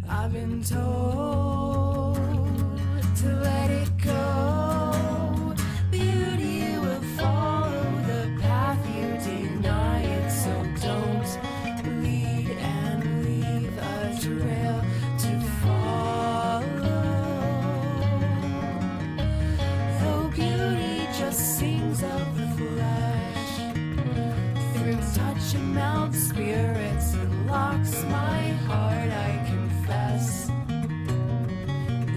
I've been told to let it go. Beauty will follow the path you deny it, so don't lead and leave a trail to follow. Though beauty just sings of the flesh, through touch and mouth spirits, it locks my heart, I confess.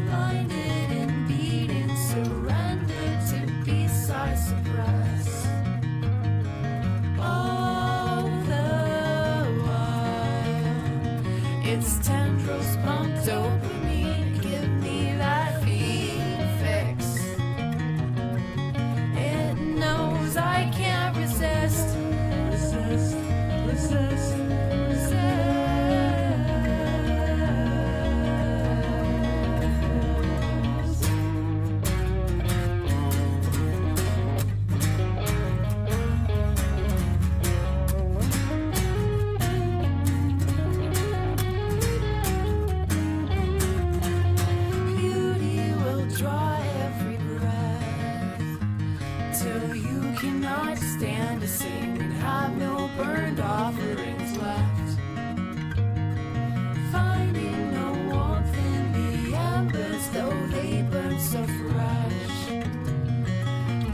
Blinded and beaten, surrendered to peace I suppress. All the while, its tendrils pump dopamine, give me that feed fix. It knows I can't resist. Resist. Beauty will draw every breath till you cannot stand to sing and have no burned offerings left. Finding no warmth in the embers, though they burn so fresh.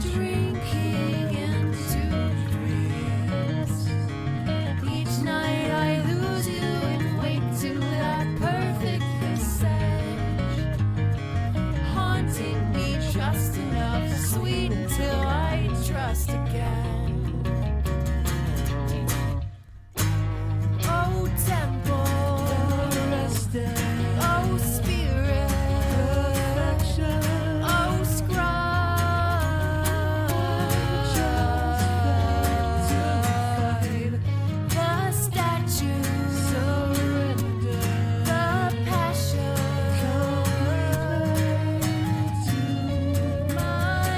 Drinking into dreams. Each night I lose you and wake to that perfect visage, haunting me just enough, sweet until I trust again. Oh, temple, oh, spirit, oh, scribe, the statue, the passion, my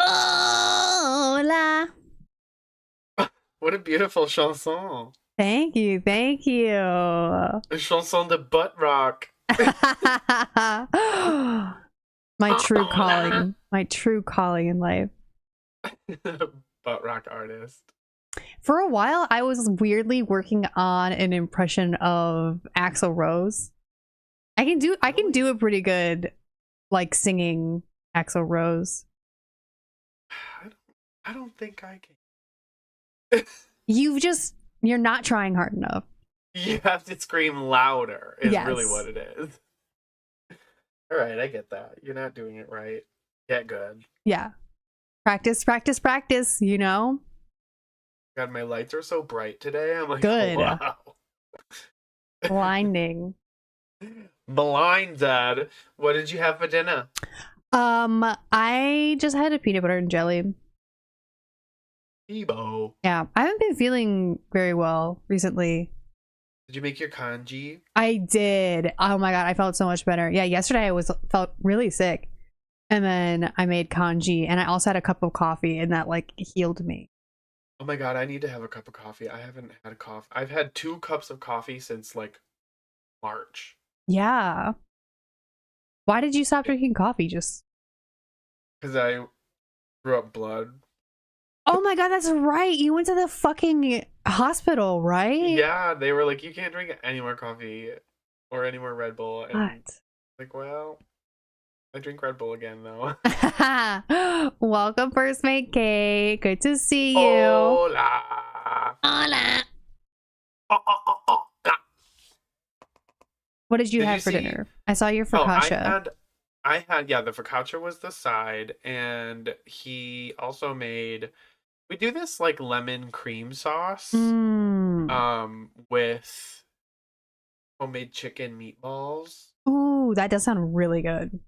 Hola. What a beautiful chanson. Thank you. Thank you. A chanson de butt rock. My true calling. My true calling in life. Butt rock artist. For a while, I was weirdly working on an impression of Axl Rose. I can do a pretty good, like, singing Axl Rose. I don't think I can. You're not trying hard enough. You have to scream louder is Yes. really what it is. All right, I get that. You're not doing it right. Get good. Yeah. Practice, practice, practice, you know? God, my lights are so bright today. I'm like, Good. wow. Blinding. Blinded. What did you have for dinner? I just had a peanut butter and jelly. Ebo. Yeah, I haven't been feeling very well recently. Did you make your kanji? I did. Oh my god, I felt so much better. Yeah, yesterday I felt really sick. And then I made kanji and I also had a cup of coffee and that like healed me. Oh my god, I need to have a cup of coffee. I haven't had a coffee. I've had 2 cups of coffee since like March. Yeah. Why did you stop drinking coffee? Just Because I threw up blood. Oh my god, that's right. You went to the fucking hospital, right? Yeah, they were like, you can't drink any more coffee. or any more Red Bull. And What? like, well, I drink Red Bull again though. Welcome, First Mate Kate. Good to see you. Hola. Hola. Oh, oh, oh, oh, ah. What did you Did have you for see- dinner? I saw your Oh, focaccia. I had, yeah, the focaccia was the side, and he also made. We do this like lemon cream sauce, with homemade chicken meatballs, Ooh, that does sound really good.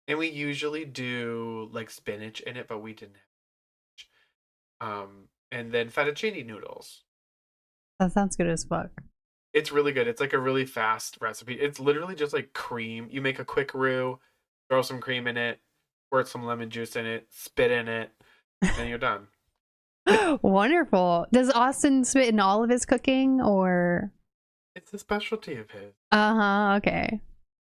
and we usually do like spinach in it, but we didn't have. And then fettuccine noodles. That sounds good as fuck. It's really good. It's like a really fast recipe. It's literally just like cream. You make a quick roux, throw some cream in it, squirt some lemon juice in it, spit in it, and you're done. Wonderful. Does Austin spit in all of his cooking or? It's a specialty of his. Okay.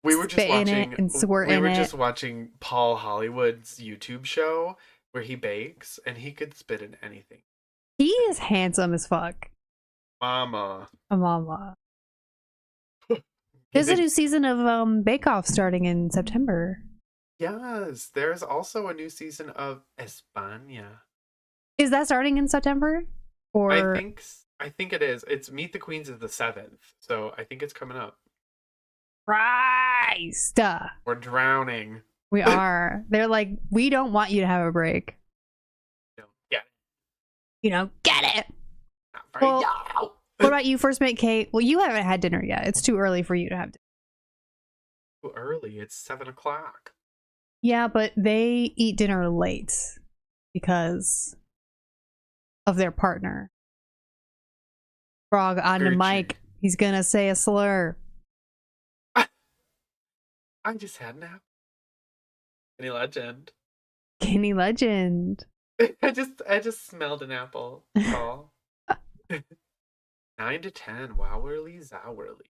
We were just Spit in it watching. and squirt We in were it. just watching Paul Hollywood's YouTube show where he bakes, and he could spit in anything. He is handsome as fuck. Mama. Mama. There's a new season of Bake Off starting in September. Yes, there's also a new season of España. Is that starting in September? Or I think it is. It's Meet the Queens is the 7th, so I think it's coming up. Christ. We're drowning. We are. They're like, we don't want you to have a break. Yeah, You know, get it. not very Well, young. What about you, First Mate Kate? Well, you haven't had dinner yet. It's too early for you to have dinner. Too early. It's 7 o'clock. Yeah, but they eat dinner late because of their partner. Frog on the Very mic. true. He's gonna say a slur. I just had an apple. Any legend? Kenny Legend. I just smelled an apple. Paul. 9 to 10. Wowerly zowerly.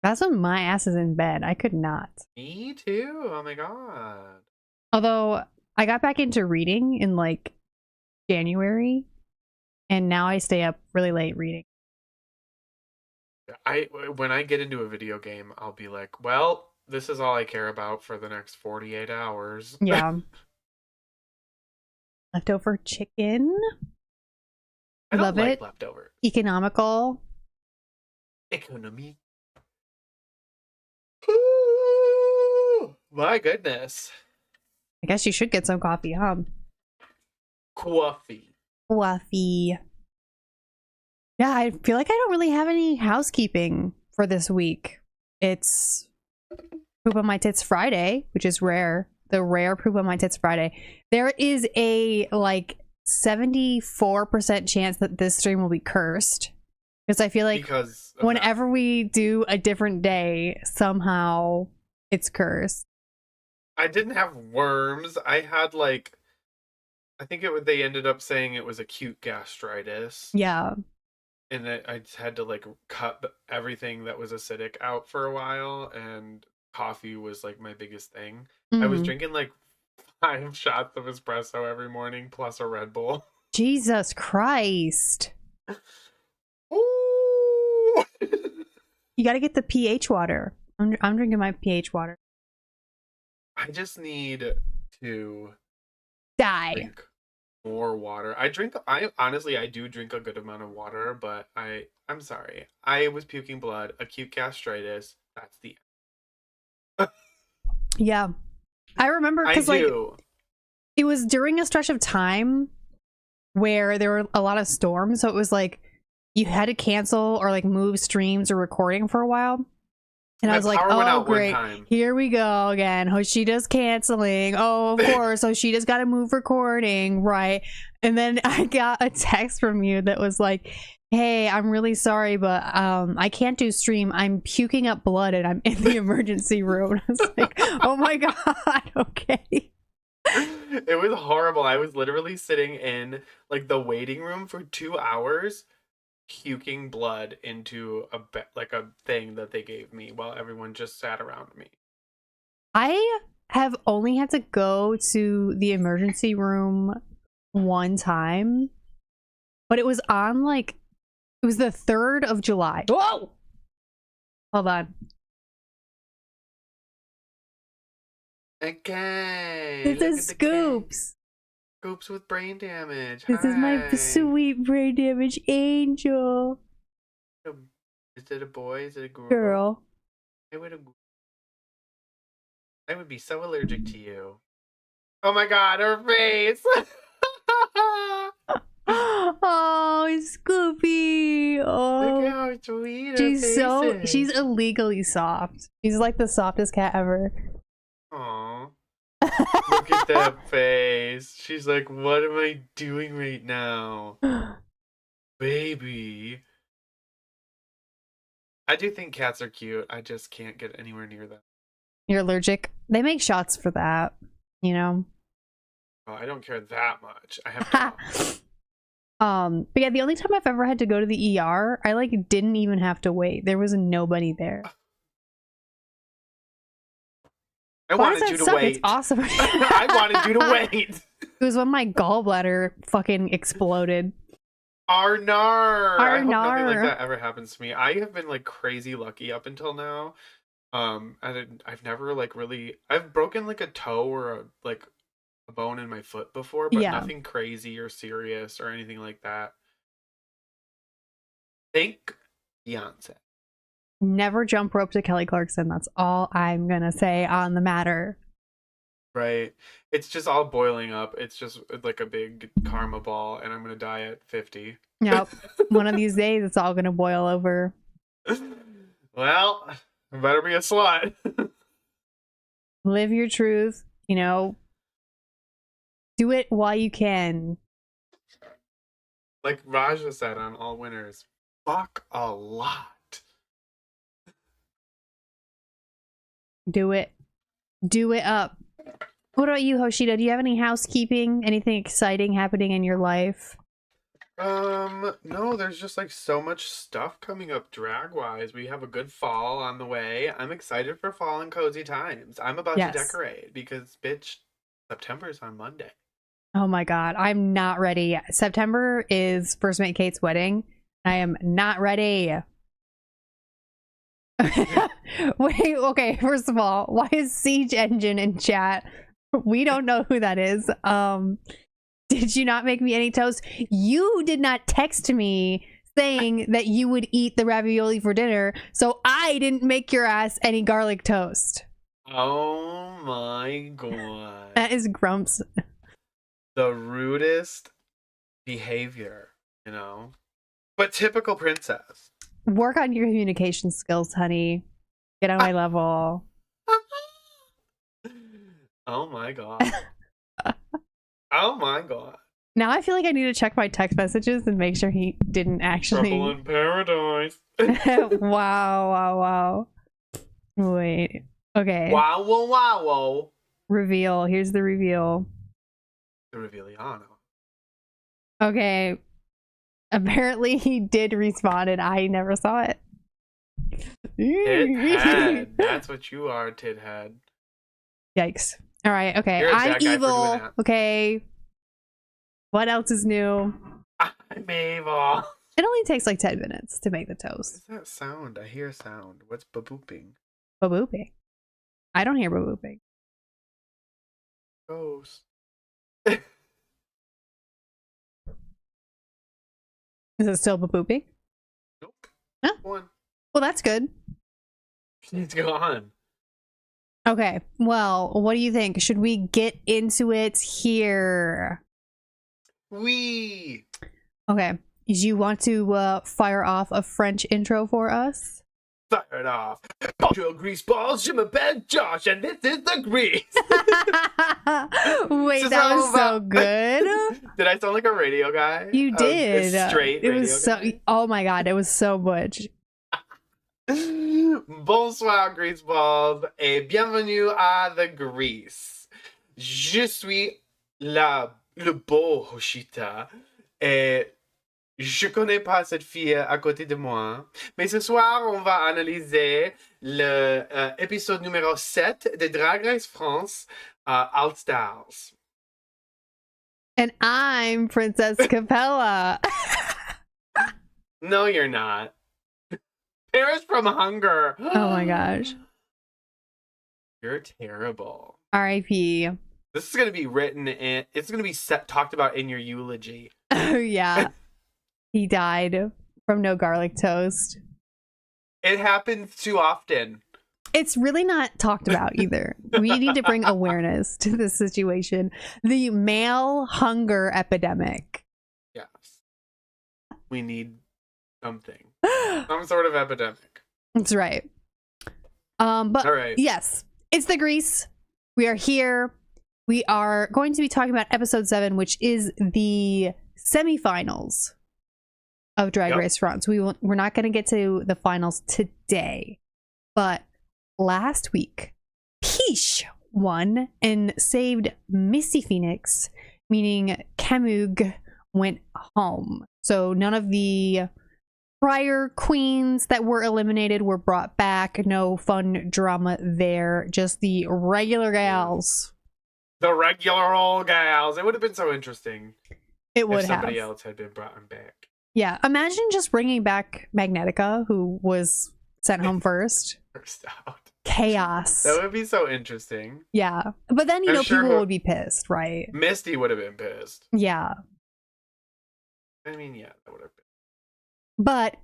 That's when my ass is in bed. I could not. Me too. Oh my god. Although I got back into reading in like January, and now I stay up really late reading. When I get into a video game, I'll be like, well, this is all I care about for the next 48 hours. Yeah. Leftover chicken. I don't Love like it. leftover. Economical. Economy. Ooh, my goodness. I guess you should get some coffee, huh? Coffee. Coffee. Yeah, I feel like I don't really have any housekeeping for this week. It's Poop on My Tits Friday, which is rare. The rare Poop on My Tits Friday. There is a like 74% chance that this stream will be cursed. Because I feel like Because of that. whenever we do a different day, somehow it's cursed. I didn't have worms. I had like, I think they ended up saying it was acute gastritis. Yeah. And that I just had to like cut everything that was acidic out for a while, and coffee was like my biggest thing. I was Mhm. drinking like 5 shots of espresso every morning plus a Red Bull. Jesus Christ. Ooh! You got to get the pH water. I'm drinking my pH water. I just need to Die. drink more water. I honestly do drink a good amount of water, but I'm sorry. I was puking blood, acute gastritis. That's the Yeah. I remember I because like do. it was during a stretch of time where there were a lot of storms, so it was like you had to cancel or like move streams or recording for a while. And I My was like, power went oh out one great, time. here we go again. Hoshida's canceling. Oh, of course, Hoshida's got to move recording, right? And then I got a text from you that was like, hey, I'm really sorry, but I can't do stream. I'm puking up blood and I'm in the emergency room. And I was like, oh my god, okay. It was horrible. I was literally sitting in like the waiting room for 2 hours, puking blood into like a thing that they gave me while everyone just sat around me. I have only had to go to the emergency room one time, but it was on like, it was the 3rd of July. Whoa! Hold on. Okay. This look is at the cat. Scoops. Scoops with brain damage. This is my Hi. sweet brain damage angel Is it a boy? Is it a girl? girl. I would be so allergic to you. Oh my god, her face! Oh, Scoopy. Look Oh, how sweet her she's face is. she's illegally soft. She's like the softest cat ever. Aw. Look at that face. She's like, what am I doing right now? Baby. I do think cats are cute. I just can't get anywhere near them. You're allergic. They make shots for that, you know. Oh, I don't care that much. I have dogs. But yeah, the only time I've ever had to go to the ER, I like didn't even have to wait. There was nobody there. I Why wanted does you that to suck? wait. It's awesome. I wanted you to wait. It was when my gallbladder fucking exploded. Arnar. I hope nothing like Arnar. that ever happens to me. I have been like crazy lucky up until now. I've never like really. I've broken like a toe or a bone in my foot before, but Yeah. nothing crazy or serious or anything like that. Thank Beyonce. Never jump rope to Kelly Clarkson. That's all I'm gonna say on the matter. Right. It's just all boiling up. It's just like a big karma ball, and I'm gonna die at 50. Yep. One of these days, it's all gonna boil over. Well, I better be a slut. Live your truth. You know, do it while you can. Like Raja said on All Winners, fuck a lot. Do it. Do it up. What about you, Hoshida? Do you have any housekeeping? Anything exciting happening in your life? No, there's just like so much stuff coming up drag wise. We have a good fall on the way. I'm excited for fall and cozy times. I'm about Yes. to decorate because bitch, September's on Monday. Oh my god, I'm not ready. September is First Mate Kate's wedding. I am not ready. Wait, okay, first of all, why is Siege Engine in chat? We don't know who that is. Did you not make me any toast? You did not text me saying that you would eat the ravioli for dinner, so I didn't make your ass any garlic toast. Oh my god. That is Grumps. The rudest behavior, you know? But typical princess. Work on your communication skills, honey. Get on my level. Oh my god. Oh my god. Now I feel like I need to check my text messages and make sure he didn't actually. Trouble in paradise. Wow. Wait. Okay. Wow, wow, wow, wow. Reveal. Here's the reveal. The Reviliano. Okay. Apparently he did respawn and I never saw it. Tithead. That's what you are, Tithead. Yikes. All right. Okay. You're a I'm bad guy for doing evil. that. Okay. What else is new? I'm evil. It only takes like 10 minutes to make the toast. What's that sound? I hear a sound. What's babooping? Babooping. I don't hear babooping. Ghost. Is it still babooping? Nope. Huh? One. Well, that's good. It's gone. Okay. Well, what do you think? Should we get into it here? Wee. Okay. Do you want to fire off a French intro for us? Fire it off. Bonjour, grease balls. Je m'appelle Josh, and this is the grease. Wait, This that is was all so about- good. Did I sound like a radio guy? You A did. straight It radio was so. guy? Oh my god, it was so much. Bonsoir, grease balls, et bienvenue à the grease. Je suis le beau Hoshita, et je connais pas cette fille à côté de moi. Mais ce soir, on va analyser le épisode numéro 7 de Drag Race France, All Stars. And I'm Princess Capella. No, you're not. Perish from hunger. Oh my gosh. You're terrible. All R.I.P. This is gonna be written in. It's gonna be talked about in your eulogy. Oh yeah, he died from no garlic toast. It happens too often. It's really not talked about either. We need to bring awareness to this situation. The male hunger epidemic. Yes. We need something. Some sort of epidemic. That's right. But All right. yes, it's the Grease. We are here. We are going to be talking about episode 7, which is the semifinals of Drag Yep. Race France. We're not going to get to the finals today, but last week, Peach won and saved Missy Phoenix, meaning Camug went home. So none of the prior queens that were eliminated were brought back. No fun drama there. Just the regular gals. The regular old gals. It would have been so interesting It would if have. somebody else had been brought back. Yeah. Imagine just bringing back Magnetica, who was sent home first. First out. Chaos. That would be so interesting. Yeah. But then, I'm sure people would be pissed, right? Misty would have been pissed. Yeah. I mean, yeah, that would have been. But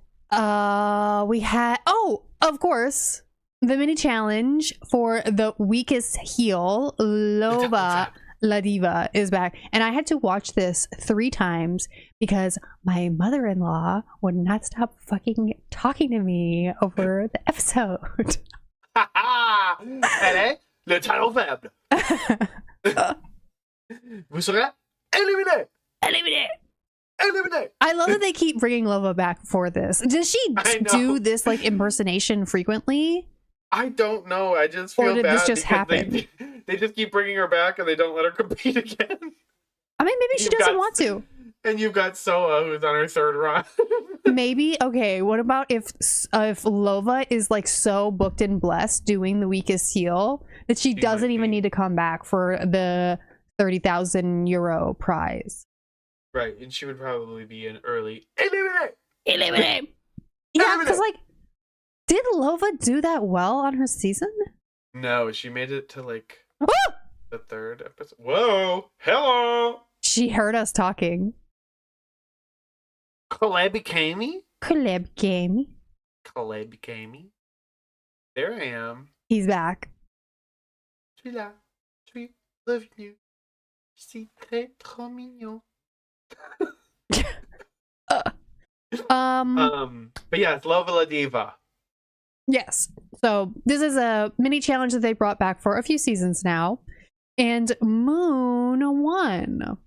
we had of course, the mini challenge for the weakest heel, Lova La Diva, is back. And I had to watch this 3 times because my mother-in-law would not stop fucking talking to me over the episode. Ha ha! Elle est le talon faible. Vous serez éliminé! Eliminate. Éliminé! I love that they keep bringing Lova back for this. Does she I know. do this like impersonation frequently? I don't know. I just Or feel did bad this just because happen? they just keep bringing her back and they don't let her compete again. I mean, maybe she You've doesn't got- want to. And you've got Soa who's on her 3rd run. Maybe. Okay, what about if Lova is like so booked and blessed doing the weakest heel that she She doesn't might even be. need to come back for the 30,000 euro prize? Right, and she would probably be an early éliminé. Eliminate. Yeah, because like, did Lova do that well on her season? No, she made it to like Woo! the 3rd episode. Whoa! Hello! She heard us talking. Caleb Kami? Caleb game. Caleb Kami. There I am. He's back. Je suis là. Je suis revenu. C'est très trop mignon. But yeah, it's Lova La Diva. Yes. So this is a mini challenge that they brought back for a few seasons now. And Moon won.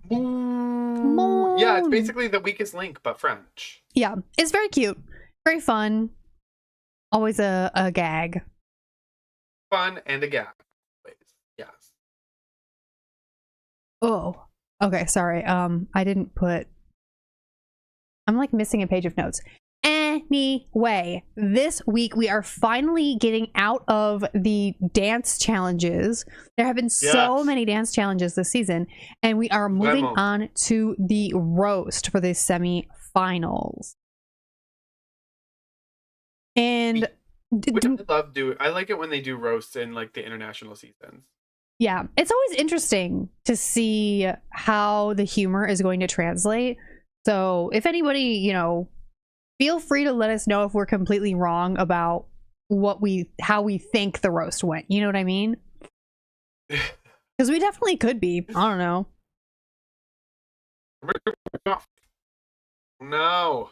Moon. Yeah, it's basically the weakest link, but French. Yeah, it's very cute. Very fun. Always a gag. Fun and a gap. Yes. Oh. Okay, sorry. I didn't put I'm like missing a page of notes. Anyway, this week we are finally getting out of the dance challenges. There have been so Yes. many dance challenges this season, and we are moving Vraiment. on to the roast for the semi-finals. And Which I love doing. I like it when they do roasts in like the international seasons. yeah, it's always interesting to see how the humor is going to translate. So if anybody, feel free to let us know if we're completely wrong about how we think the roast went. You know what I mean? Because we definitely could be. I don't know. No.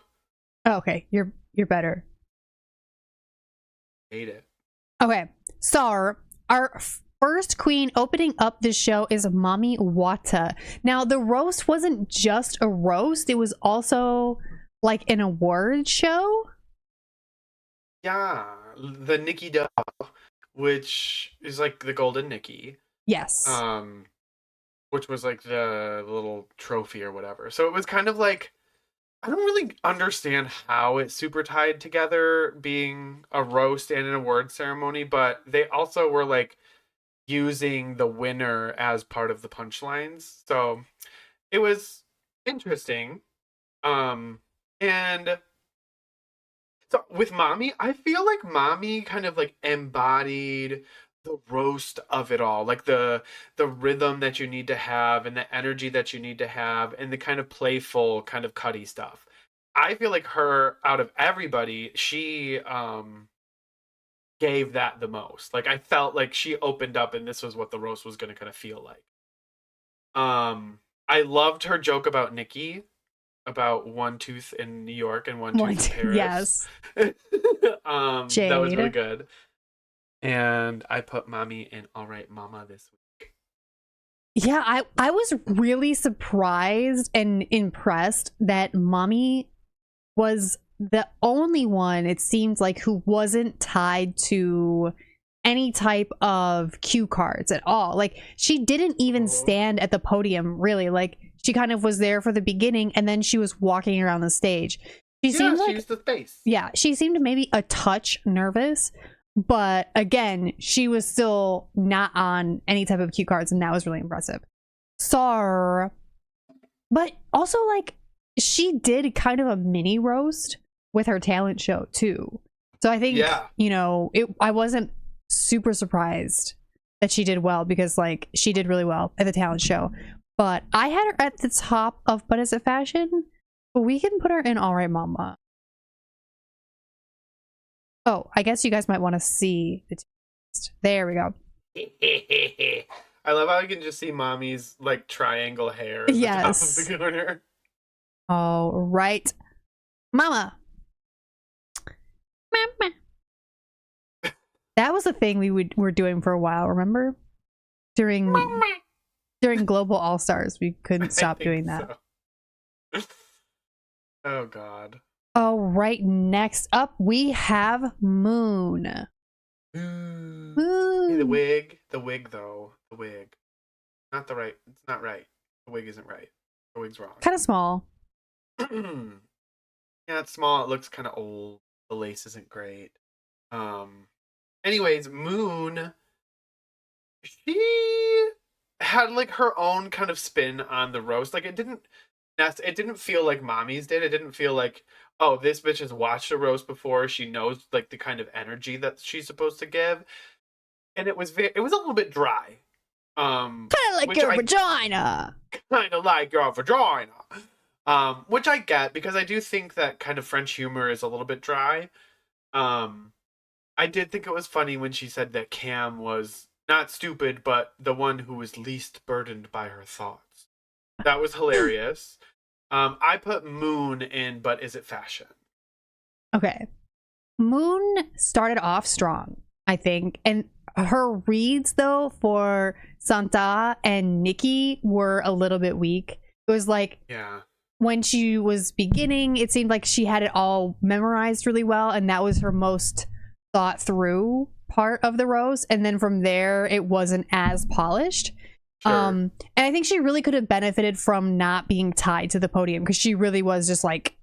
Oh, okay, you're better. Hate it. Okay, so our first queen opening up this show is Mami Wata. Now, the roast wasn't just a roast; it was also like an award show. Yeah, the Nikki doll, which is like the golden Nikki. Yes. Which was like the little trophy or whatever. So it was kind of like, I don't really understand how it's super tied together, being a roast and an award ceremony, but they also were like using the winner as part of the punchlines. So it was interesting. And so with Mami, I feel like Mami kind of like embodied the roast of it all, like the rhythm that you need to have and the energy that you need to have and the kind of playful kind of cutty stuff. I feel like her out of everybody, she gave that the most. Like I felt like she opened up and this was what the roast was going to kind of feel like. I loved her joke about Nikki, about one tooth in New York and one tooth in Paris. Yes. That was really Jade. good. And I put Mommy in All Right Mama this week. Yeah, I was really surprised and impressed that Mommy was the only one, it seems like, who wasn't tied to any type of cue cards at all. Like, she didn't even stand at the podium, really. Like, she kind of was there for the beginning, and then she was walking around the stage. She seemed she like, used the space. yeah, she seemed maybe a touch nervous, but again, she was still not on any type of cue cards, and that was really impressive. But also, like, she did kind of a mini roast with her talent show too. So I think, you know, I wasn't super surprised that she did well, because like she did really well at the talent show. But I had her at the top of But Is It Fashion? But we can put her in All Right Mama. Oh, I guess you guys might want to see the text. There we go. I love how you can just see Mommy's like triangle hair at the top of the corner. All right. Mama. Mama. That was a thing we were doing for a while, remember? During Global All-Stars, we couldn't stop doing that. So. Oh god. All right, next up we have Moon. Moon. Moon. Hey, the wig though. The wig. Not the right. It's not right. The wig isn't right. The wig's wrong. Kind of small. Yeah, it's small. It looks kind of old. The lace isn't great. Anyways, Moon, she had like her own kind of spin on the roast. Like it didn't feel like Mommy's did. It didn't feel like, oh, this bitch has watched a roast before. She knows like the kind of energy that she's supposed to give. And it was a little bit dry. Kind of like your vagina. Kind of like your vagina. Which I get, because I do think that kind of French humor is a little bit dry. I did think it was funny when she said that Cam was not stupid, but the one who was least burdened by her thoughts. That was hilarious. I put Moon in But Is It Fashion? Okay. Moon started off strong, I think. And her reads, though, for Santa and Nikki were a little bit weak. It was like, yeah, when she was beginning, it seemed like she had it all memorized really well, and that was her most thought through part of the roast. And then from there, it wasn't as polished. sure. And I think she really could have benefited from not being tied to the podium, because she really was just like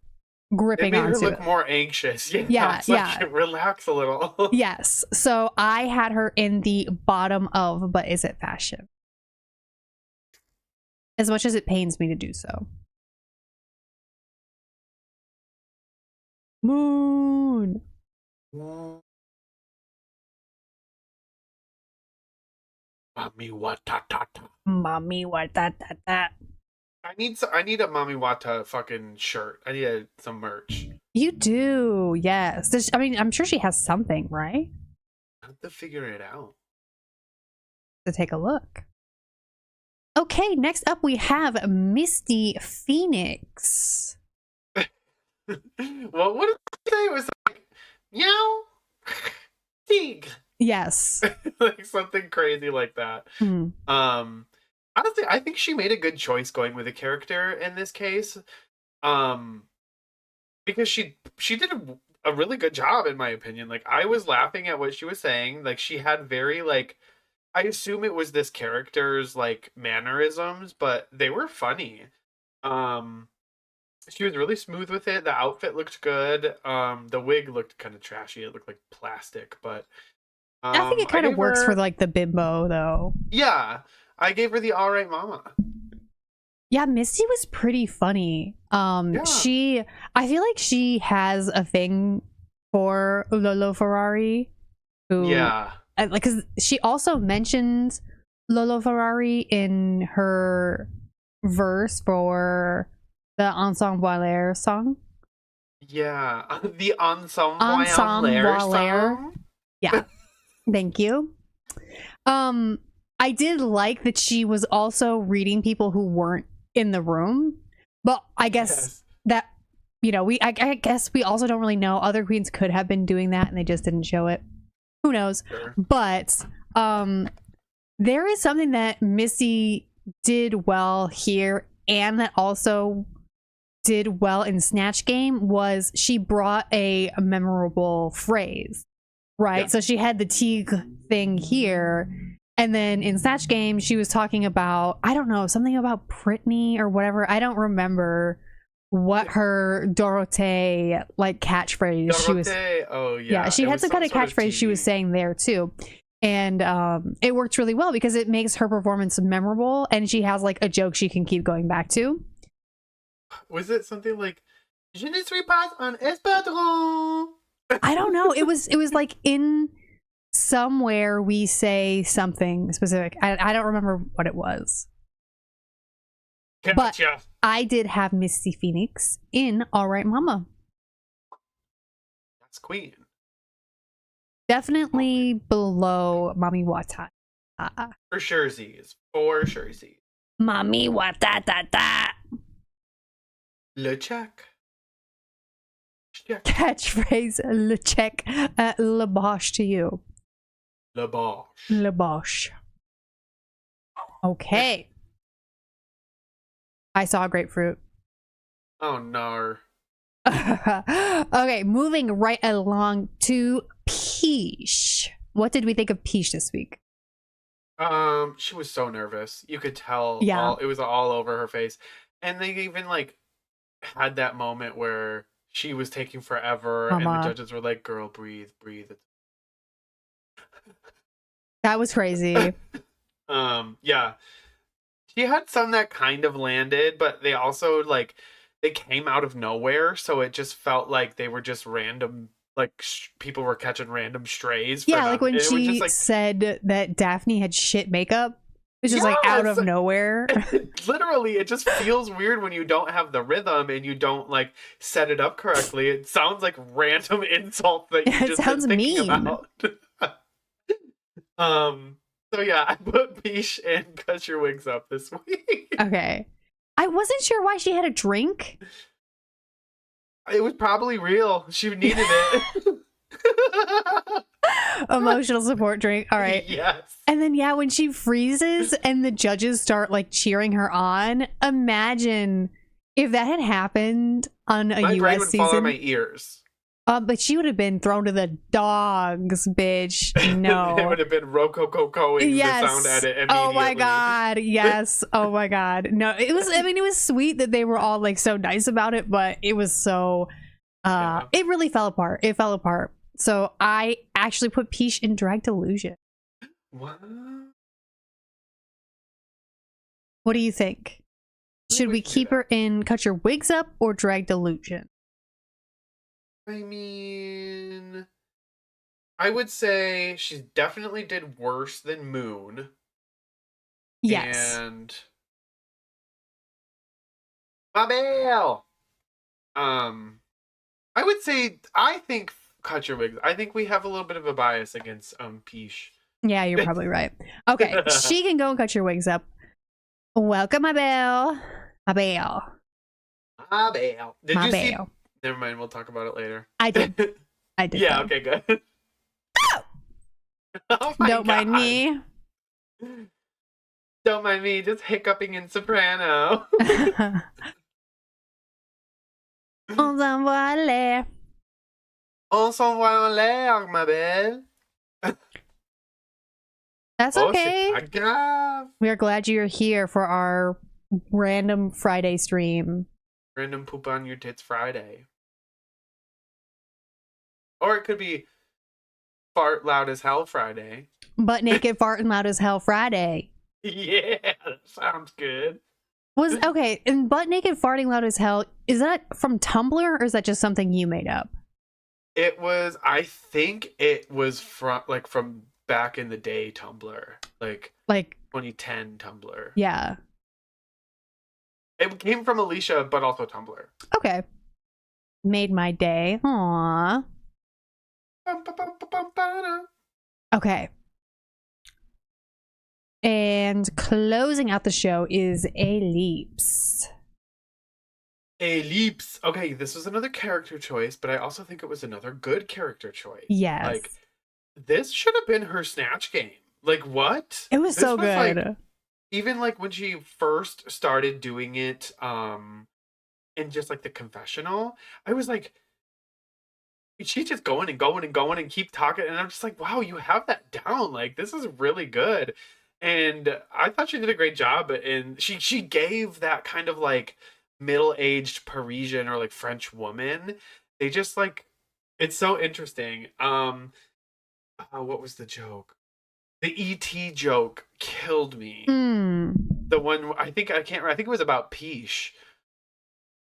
gripping it made her onto look it. more anxious. Yeah, It's like, yeah. relax a little. Yes. So I had her in the bottom of But Is It Fashion? As much as it pains me to do so. Moon. Mommy Wata Tata. Mommy, what that. I need a Mommy Wata fucking shirt. I need some merch. You do, yes. I mean, I'm sure she has something, right? I have to figure it out. To take a look. Okay, next up we have Misty Phoenix. Well, what did I say? It was like, meow, tig. Yes. Like something crazy like that. Hmm. Honestly, I think she made a good choice going with a character in this case. Because she did a really good job, in my opinion. Like, I was laughing at what she was saying. Like, she had very, like, I assume it was this character's, like, mannerisms, but they were funny. She was really smooth with it. The outfit looked good. The wig looked kind of trashy. It looked like plastic, but I think it kind of works for like the bimbo, though. Yeah, I gave her the All Right Mama. Yeah, Misty was pretty funny. Yeah. I feel like she has a thing for Lolo Ferrari, who Yeah. because she also mentions Lolo Ferrari in her verse for the Ensemble song. Yeah, the Ensemble Ensemble. song. Yeah. Thank you. I did like that she was also reading people who weren't in the room, but I guess Yes. that, you know, I guess we also don't really know. Other queens could have been doing that and they just didn't show it. Who knows? Sure. But there is something that Missy did well here and that also did well in Snatch Game was she brought a memorable phrase, right? Yeah. So she had the Teague thing here, and then in Snatch Game she was talking about, I don't know, something about Britney or whatever. I don't remember what her Dorothée like catchphrase she was. Oh yeah. She it had was some kind of sort catchphrase she was tea. saying there too. And it worked really well because it makes her performance memorable and she has like a joke she can keep going back to. Was it something like "Je ne suis pas un espadron"? I don't know. It was like in somewhere we say something specific. I don't remember what it was. But Gotcha. I did have Misty Phoenix in All Right Mama. That's Queen. Definitely below Mami Wata. For surezies. For surezies. Mami Wata. Le check. Check. Catchphrase le check le bosh to you. Le Bosch. Le bosh. Okay. I saw grapefruit. Oh no. Okay, moving right along to Peach. What did we think of Peach this week? She was so nervous. You could tell. Yeah. It was all over her face, and they even like had that moment where she was taking forever, and Mama. the judges were like, "Girl, breathe, breathe." That was crazy. Yeah. She had some that kind of landed, but they also like they came out of nowhere, so it just felt like they were just random. Like people were catching random strays. Yeah, like when it was she just, like, said that Daphne had shit makeup. It's just like out of Yes! nowhere. Literally, it just feels weird when you don't have the rhythm and you don't like set it up correctly. It sounds like random insult that you It just sounds been thinking mean. about. So yeah, I put Peach in Cut Your Wigs Up this week. Okay. I wasn't sure why she had a drink. It was probably real. She needed it. Emotional support drink. All right. Yes. And then, yeah, when she freezes and the judges start like cheering her on, imagine if that had happened on a My brain US would fall out of season. my ears. But she would have been thrown to the dogs, bitch. No. It would have been rococoing Yes. the sound edit immediately. Oh my god. Yes. Oh my god. No, it was, I mean, it was sweet that they were all like so nice about it, but it was so Yeah. it really fell apart. It fell apart. So I actually put Peach in Drag Delusion. What? What do you think? Should we keep her in Cut Your Wigs Up or Drag Delusion? I mean, I would say she definitely did worse than Moon. Yes. And Mabel. I would say I think Cut Your Wigs. I think we have a little bit of a bias against Peach. Yeah, you're probably right. Okay, she can go and Cut Your Wigs Up. Welcome, Mabel. Mabel. Mabel. Did you see? Mabel. Never mind. We'll talk about it later. I did. I did. Yeah. though. Okay. Good. Oh my Don't mind God. me. Don't mind me. Just hiccuping in soprano. On s'en va aller. On s'envoie en l'air, ma belle. That's Oh, okay. c'est pas grave. We are glad you're here for our random Friday stream. Random poop on your tits Friday. Or it could be fart loud as hell Friday. Butt naked, farting loud as hell Friday. Yeah, that sounds good. Was okay, and butt naked, farting loud as hell. Is that from Tumblr or is that just something you made up? It was, I think it was from back in the day Tumblr, like Like, 2010 Tumblr. yeah. It came from Alicia, but also Tumblr. Okay. Made my day. Aww. Okay. And closing out the show is Ellipse. Ellipse. Okay, this was another character choice, but I also think it was another good character choice. Yes. Like, this should have been her Snatch game. Like, what? It was This so good. Like, even like when she first started doing it, in just like the confessional, I was like, she's just going and going and going and keep talking, and I'm just like, wow, you have that down. Like, this is really good. And I thought she did a great job, and she gave that kind of like middle-aged Parisian or like French woman. They just like, it's so interesting. What was the joke? The ET joke killed me. Hmm. The one I think it was about Peach.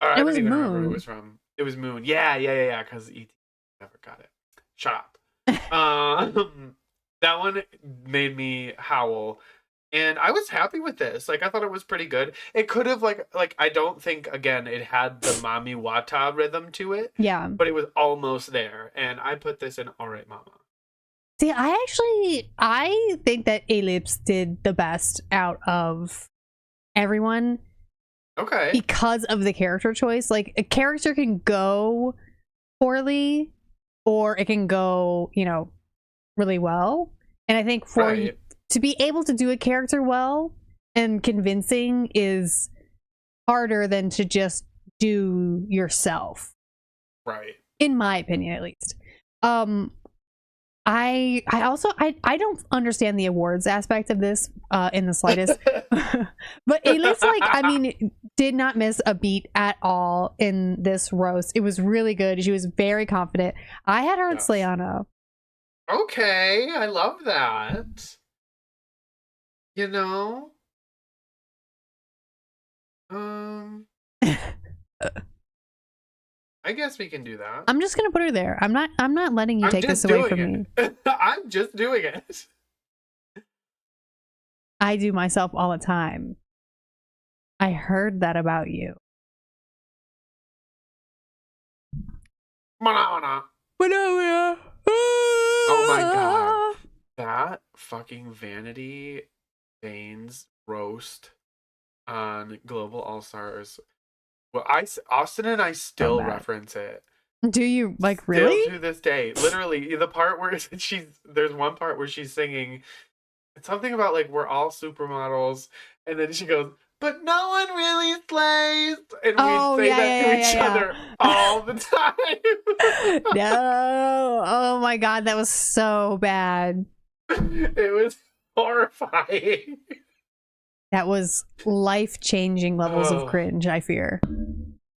Or I It don't was even remember who Moon. it was from. It was Moon. Yeah. Because ET never got it. Shut up. That one made me howl, and I was happy with this. Like, I thought it was pretty good. It could have like I don't think, again, it had the Mami Wata rhythm to it, Yeah. but it was almost there, and I put this in All Right Mama. See, I think that Ellipse did the best out of everyone Okay. because of the character choice. Like, a character can go poorly or it can go, really well. And I think for Right. to be able to do a character well and convincing is harder than to just do yourself, Right. in my opinion, at least. I also I don't understand the awards aspect of this in the slightest. But Ellipse, like, I mean, did not miss a beat at all in this roast. It was really good. She was very confident. I had her at Yes. Slayana. Okay, I love that. I guess we can do that. I'm just gonna put her there. I'm not letting you I'm take just this away doing from me. it. I'm just doing it. I do myself all the time. I heard that about you. Oh Oh my God. That fucking Vanity Baines roast on Global All Stars. Well, Austin and I still bad. reference it. Do you, like, Still really? to this day. Literally, the part where there's one part where she's singing something about like, we're all supermodels, and then she goes, but no one really slays, and Oh, we say yeah, that to yeah, each yeah. other all the time. No. Oh my God, that was so bad. It was horrifying. That was life-changing levels Oh. of cringe, I fear.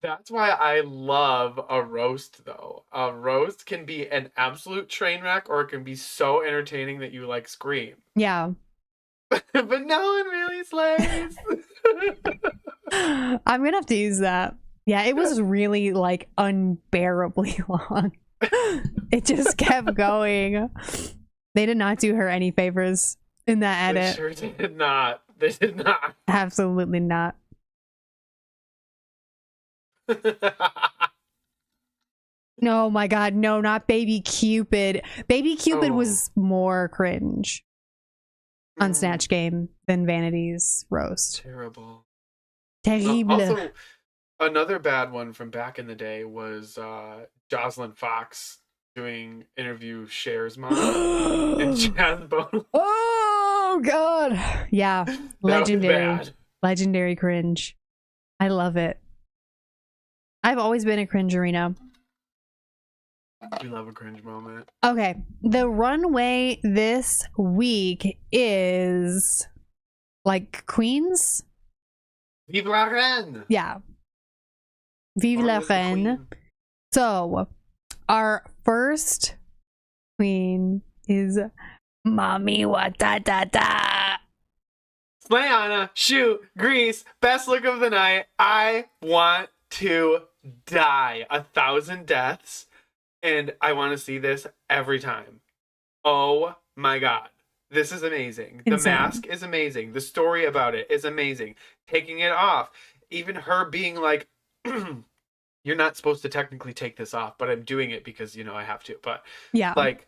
That's why I love a roast, though. A roast can be an absolute train wreck, or it can be so entertaining that you like scream. Yeah. But no one really slays. I'm gonna have to use that. Yeah, it was really, like, unbearably long. It just kept going. They did not do her any favors in that They edit. sure did not. They did not. Absolutely not. No, my God, no, not Baby Cupid. Baby Cupid Oh. was more cringe on Mm, Snatch Game than Vanity's roast. Terrible. Terrible. Also, another bad one from back in the day was Jocelyn Fox doing interview Cher's mom and Chaz Bono. Oh God. Yeah. That was Legendary. bad. Legendary cringe. I love it. I've always been a cringerina. We love a cringe moment. Okay. The runway this week is like Queens. Vive la reine! Yeah. Vive Long la live the reine. queen. So, our first queen is Mami Watata. Slayana, shoot, Grease, best look of the night. I want to die 1,000 deaths, and I want to see this every time. Oh my God. This is amazing. Insane. The mask is amazing. The story about it is amazing. Taking it off. Even her being like, you're not supposed to technically take this off, but I'm doing it because, you know, I have to. But Yeah. like,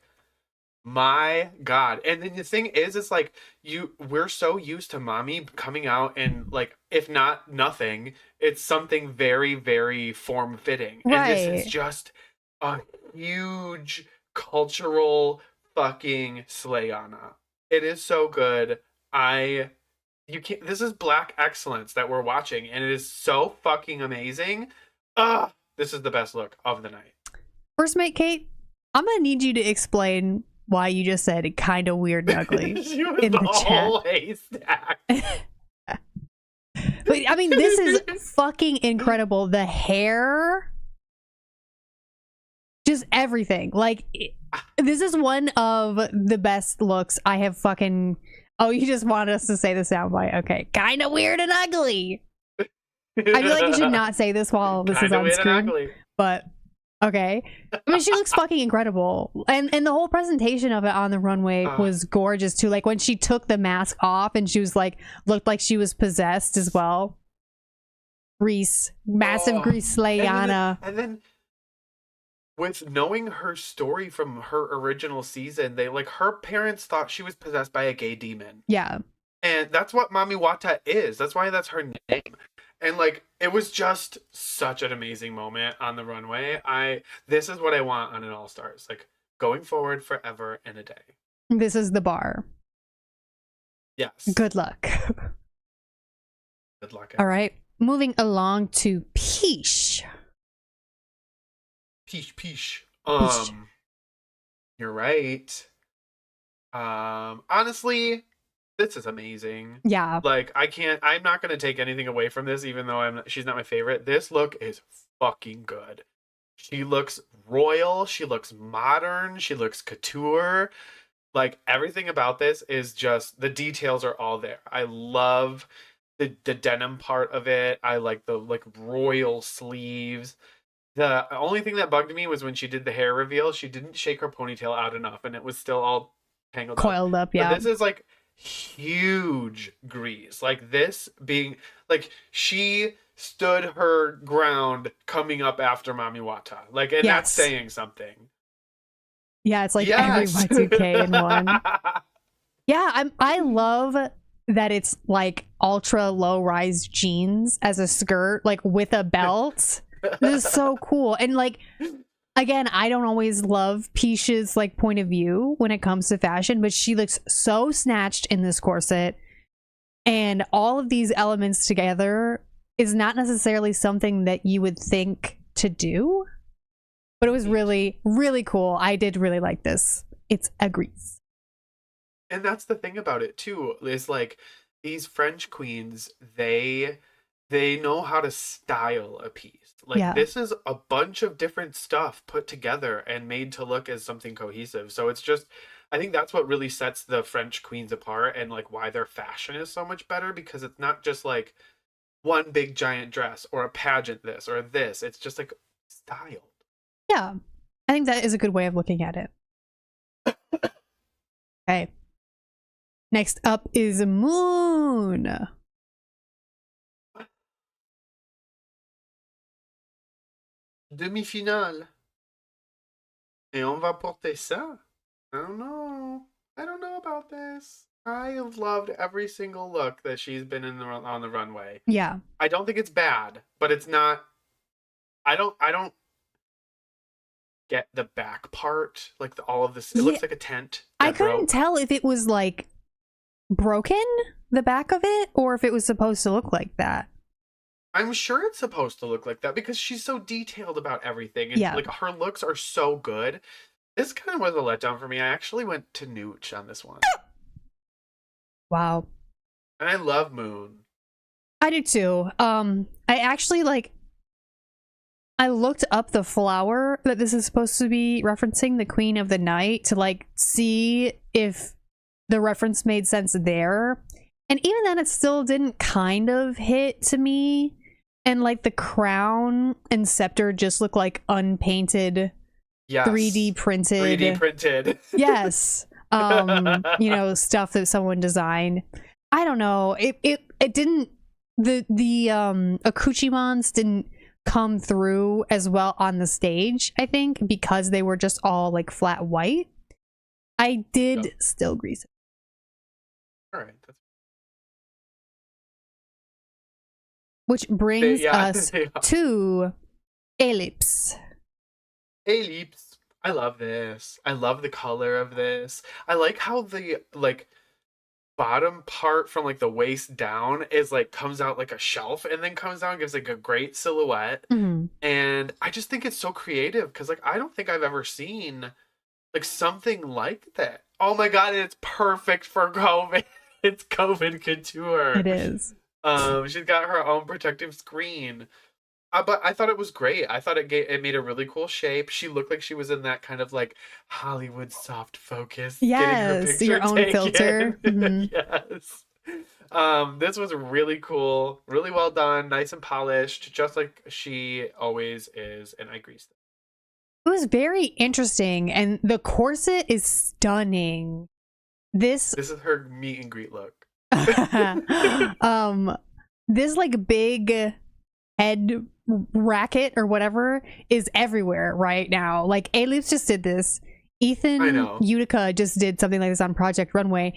my God. And then the thing is, it's like we're so used to mommy coming out and like, if not nothing, it's something very, very form fitting. And this Right. is just a huge cultural fucking slayana. It is so good. You can't, this is black excellence that we're watching, and it is so fucking amazing. This is the best look of the night. First mate Kate, I'm gonna need you to explain why you just said kind of weird and ugly She was in the whole haystack. But I mean, this is fucking incredible. The hair, just everything. Like, this is one of the best looks I have fucking. Oh, you just wanted us to say the soundbite. Okay, kind of weird and ugly. I feel like you should not say this while this is Kinda on weird and screen. ugly. But okay, I mean, she looks fucking incredible, and the whole presentation of it on the runway was gorgeous too. Like when she took the mask off and she was like, looked like she was possessed as well. Grease, massive Grease Slayana. And then with knowing her story from her original season, they like her parents thought she was possessed by a gay demon. Yeah, And that's what Mami Wata is. That's why that's her name. And like it was just such an amazing moment on the runway. This is what I want on an All Stars. Like going forward forever and a day. this is the bar. Yes. Good luck. Good luck. All right, moving along to Peach. Peach. Peach. You're right. Honestly, this is amazing. Yeah, Like I'm not gonna take anything away from this, even though she's not my favorite. This look is fucking good. She looks royal, she looks modern, she looks couture. Like everything about this is just, the details are all there. I love the denim part of it. I like the like royal sleeves. The only thing that bugged me was when she did the hair reveal, she didn't shake her ponytail out enough and it was still all tangled up. coiled up. But Yeah, this is like huge grease. Like this being like she stood her ground coming up after Mami Wata. Like, and that's Yes. saying something. yeah. It's like Yes. every Y2K in one. Yeah, I love that it's like ultra low rise jeans as a skirt, like with a belt. This is so cool. And like, again, I don't always love Peach's like point of view when it comes to fashion, but she looks so snatched in this corset, and all of these elements together is not necessarily something that you would think to do, but it was really, really cool. I did really like this. It's a grease. And that's the thing about it too, is like these French queens, they know how to style a piece. Like Yeah. this is a bunch of different stuff put together and made to look as something cohesive. So it's just, I think that's what really sets the French queens apart, and like why their fashion is so much better, because it's not just like one big giant dress or a pageant this or this. It's just like styled. Yeah, I think that is a good way of looking at it. Okay. Next up is Moon. Demi-finale. Et on va porter ça. I don't know. I don't know about this. I have loved every single look that she's been in on the runway. Yeah, I don't think it's bad, but it's not. I don't get the back part, like all of this. It looks Yeah. like a tent. I that couldn't broke. tell if it was like broken, the back of it, or if it was supposed to look like that. I'm sure it's supposed to look like that because she's so detailed about everything, and Yeah. like her looks are so good. This kind of was a letdown for me. I actually went to Nooch on this one, Wow. and I love Moon. I do too. I actually like. I looked up the flower that this is supposed to be referencing, the Queen of the Night, to like see if the reference made sense there. And even then, it still didn't kind of hit to me. And like the crown and scepter just look like unpainted, Yes. 3D printed. 3D printed. Yes. stuff that someone designed. I don't know. It didn't, the accoutrements didn't come through as well on the stage, I think, because they were just all like flat white. I did still grease it. All right. Which brings us Yeah. to Ellipse. Ellipse. I love this. I love the color of this. I like how the like bottom part from like the waist down is like comes out like a shelf and then comes down and gives like a great silhouette. Mhm. And I just think it's so creative because like I don't think I've ever seen like something like that. Oh my god, it's perfect for COVID. It's COVID couture. It is. She's got her own protective screen. But I thought it was great. I thought it made a really cool shape. She looked like she was in that kind of like Hollywood soft focus. Yes, getting her your own picture filter. taken. Mhm. Yes. This was really cool, really well done, nice and polished, just like she always is, and I greased it. It was very interesting, and the corset is stunning. This This is her meet and greet look. this like big head racket or whatever is everywhere right now. Like Ellipse just did this. Ethan I know. Utica just did something like this on Project Runway.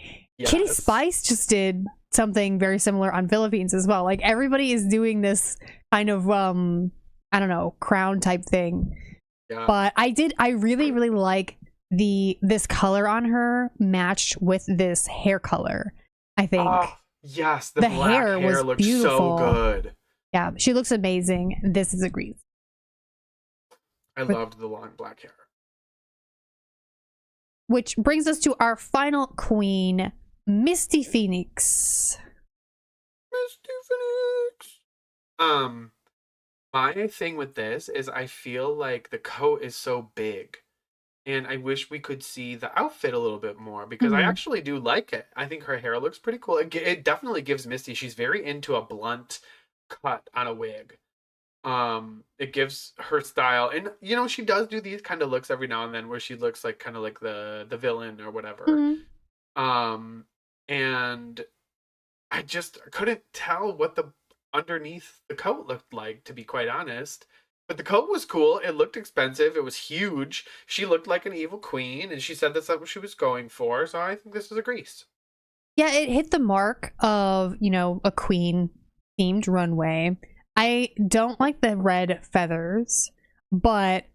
Kitty Yes. Spice just did something very similar on Philippines as well. Like everybody is doing this kind of I don't know, crown type thing. Yeah. But I really really like this color on her matched with this hair color. I think. Oh, yes, the The black hair hair was looks beautiful. so good. Yeah, she looks amazing. This is a grease. I loved the long black hair. Which brings us to our final queen, Misty Phoenix. Misty Phoenix. My thing with this is I feel like the coat is so big, and I wish we could see the outfit a little bit more because I Mhm. actually do like it. I think her hair looks pretty cool. It definitely gives Misty. She's very into a blunt cut on a wig. It gives her style, and she does do these kind of looks every now and then where she looks like kind of like the villain or whatever. Mhm. And I just couldn't tell what the underneath the coat looked like, to be quite honest. But the coat was cool. It looked expensive. It was huge. She looked like an evil queen, and she said that's what she was going for. So I think this is a grease. Yeah, it hit the mark of, a queen themed runway. I don't like the red feathers, but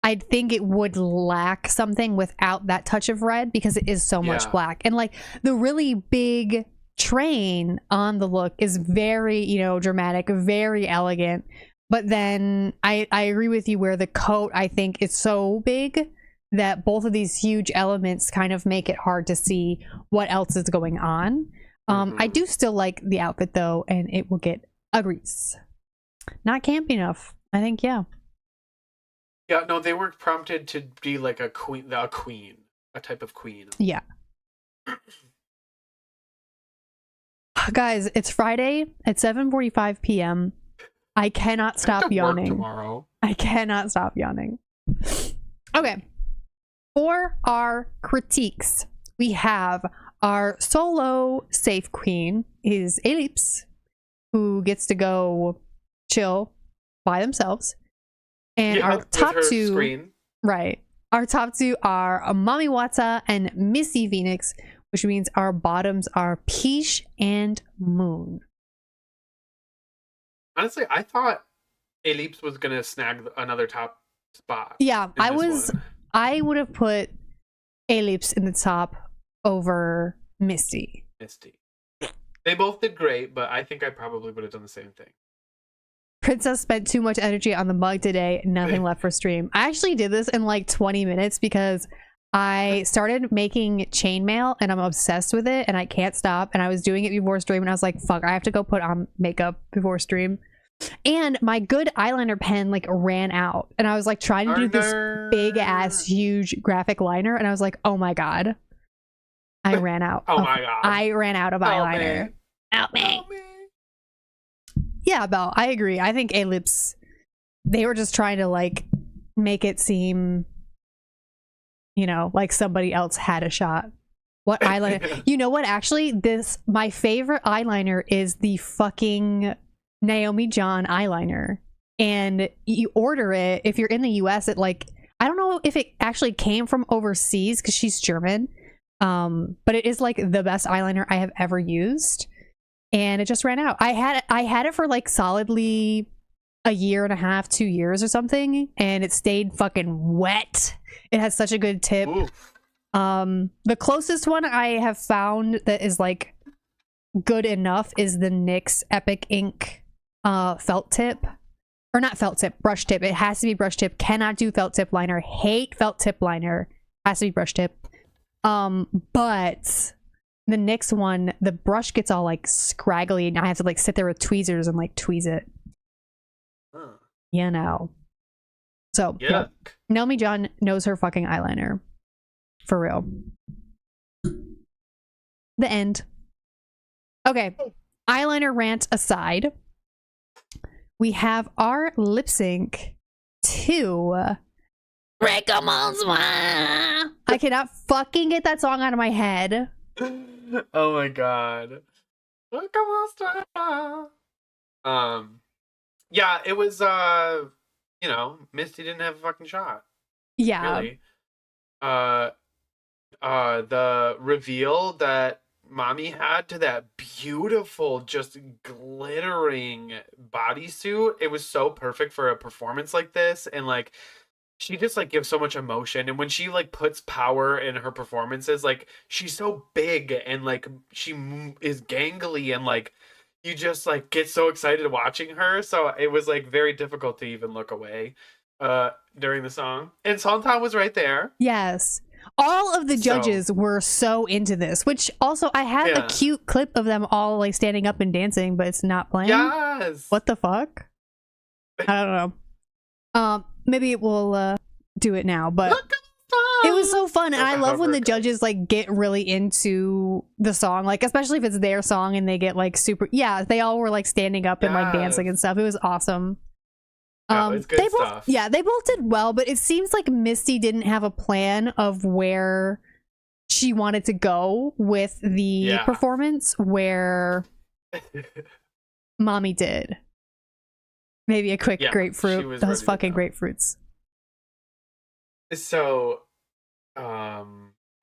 I think it would lack something without that touch of red because it is so much Yeah. black. And like the really big train on the look is very, dramatic, very elegant. But then I agree with you where the coat, I think, is so big that both of these huge elements kind of make it hard to see what else is going on. I do still like the outfit though, and it will get a grease. Not campy enough. I think, yeah. Yeah, no, they were prompted to be like a queen, a type of queen. Yeah. Guys, it's Friday at 7:45 p.m. I cannot stop I have to work yawning. tomorrow. I cannot stop yawning. Okay. For our critiques, we have our solo safe queen is Ellipse, who gets to go chill by themselves. And Yeah, our with top her two, screen. right? Our top two are Mami Wata and Misty Phoenix, which means our bottoms are Peach and Moon. Honestly, I thought Ellipse was gonna snag another top spot. Yeah, in this one. I would have put Ellipse in the top over Misty. Misty. They both did great, but I think I probably would have done the same thing. Princess spent too much energy on the mug today. Nothing left for stream. I actually did this in like 20 minutes because I started making chainmail and I'm obsessed with it and I can't stop. And I was doing it before stream and I was like, fuck, I have to go put on makeup before stream. And my good eyeliner pen like ran out. And I was like trying to do this big ass huge graphic liner. And I was like, oh my God. I ran out. Oh my God. I ran out of eyeliner. Help me. Help me. Yeah, Belle, I agree. I think Ellipse, they were just trying to like make it seem you know, like somebody else had a shot. What eyeliner? You know what? Actually, my favorite eyeliner is the fucking Naomi John eyeliner. And you order it if you're in the US. It like, I don't know if it actually came from overseas because she's German. But it is like the best eyeliner I have ever used. And it just ran out. I had it for like solidly a year and a half, 2 years or something, and it stayed fucking wet. It has such a good tip. Oof. The closest one I have found that is like good enough is the NYX Epic Ink felt tip. Or not felt tip, brush tip. It has to be brush tip. Cannot do felt tip liner. Hate felt tip liner. Has to be brush tip. But the NYX one, the brush gets all like scraggly and I have to like sit there with tweezers and like tweeze it. Huh. You know. So yeah. Yuck. Naomi John knows her fucking eyeliner. For real. The end. Okay. Eyeliner rant aside, we have our lip sync to Break 'em All Smile. I cannot fucking get that song out of my head. Oh my god. Yeah, it was you know, Misty didn't have a fucking shot. Yeah. Really. The reveal that Mommy had to that beautiful, just glittering bodysuit, it was so perfect for a performance like this. And like, she just like gives so much emotion. And when she like puts power in her performances, like she's so big and like she is gangly and like you just like get so excited watching her. So it was like very difficult to even look away during the song. And Sontan was right there. Yes. All of the judges were so into this, which also I had a cute clip of them all like standing up and dancing, but it's not playing. Yes. What the fuck? I don't know. Maybe it will do it now, but it was so fun. And I love when the judges like get really into the song, like especially if it's their song and they get like super, they all were like standing up and like dancing and stuff. It was awesome. It was good stuff. They both did well, but it seems like Misty didn't have a plan of where she wanted to go with the performance, where Mommy did. Maybe a quick grapefruit. Those fucking grapefruits. So,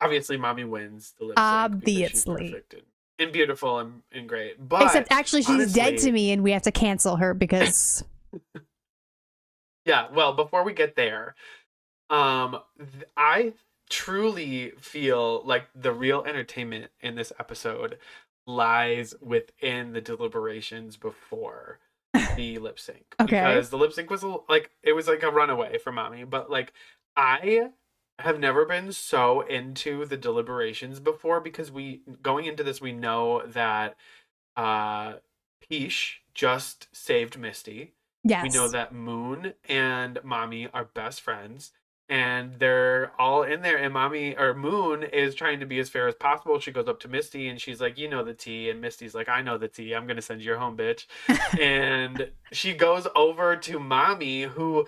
obviously, Mommy wins the lip sync. Obviously. She's perfect and beautiful and great. But except actually, she's honestly, dead to me, and we have to cancel her because. Yeah, well, before we get there, I truly feel like the real entertainment in this episode lies within the deliberations before the lip sync. Okay. Because the lip sync was like, it was like a runaway for Mommy, but like I have never been so into the deliberations before because going into this, we know that Peach just saved Misty. Yes. We know that Moon and Mommy are best friends and they're all in there, and Moon is trying to be as fair as possible. She goes up to Misty and she's like, you know the tea, and Misty's like, I know the tea, I'm gonna send you home, bitch. And she goes over to Mommy, who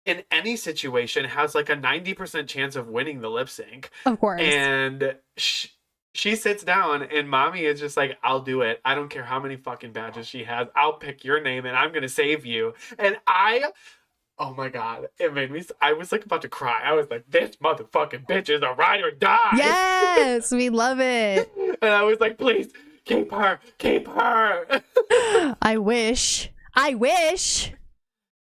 in any situation has like a 90% chance of winning the lip sync. Of course. And she sits down and Mommy is just like, I'll do it. I don't care how many fucking badges she has. I'll pick your name and I'm going to save you. And oh my God, it made me, I was like about to cry. I was like, this motherfucking bitch is a ride or die. Yes, we love it. And I was like, please, keep her. I wish.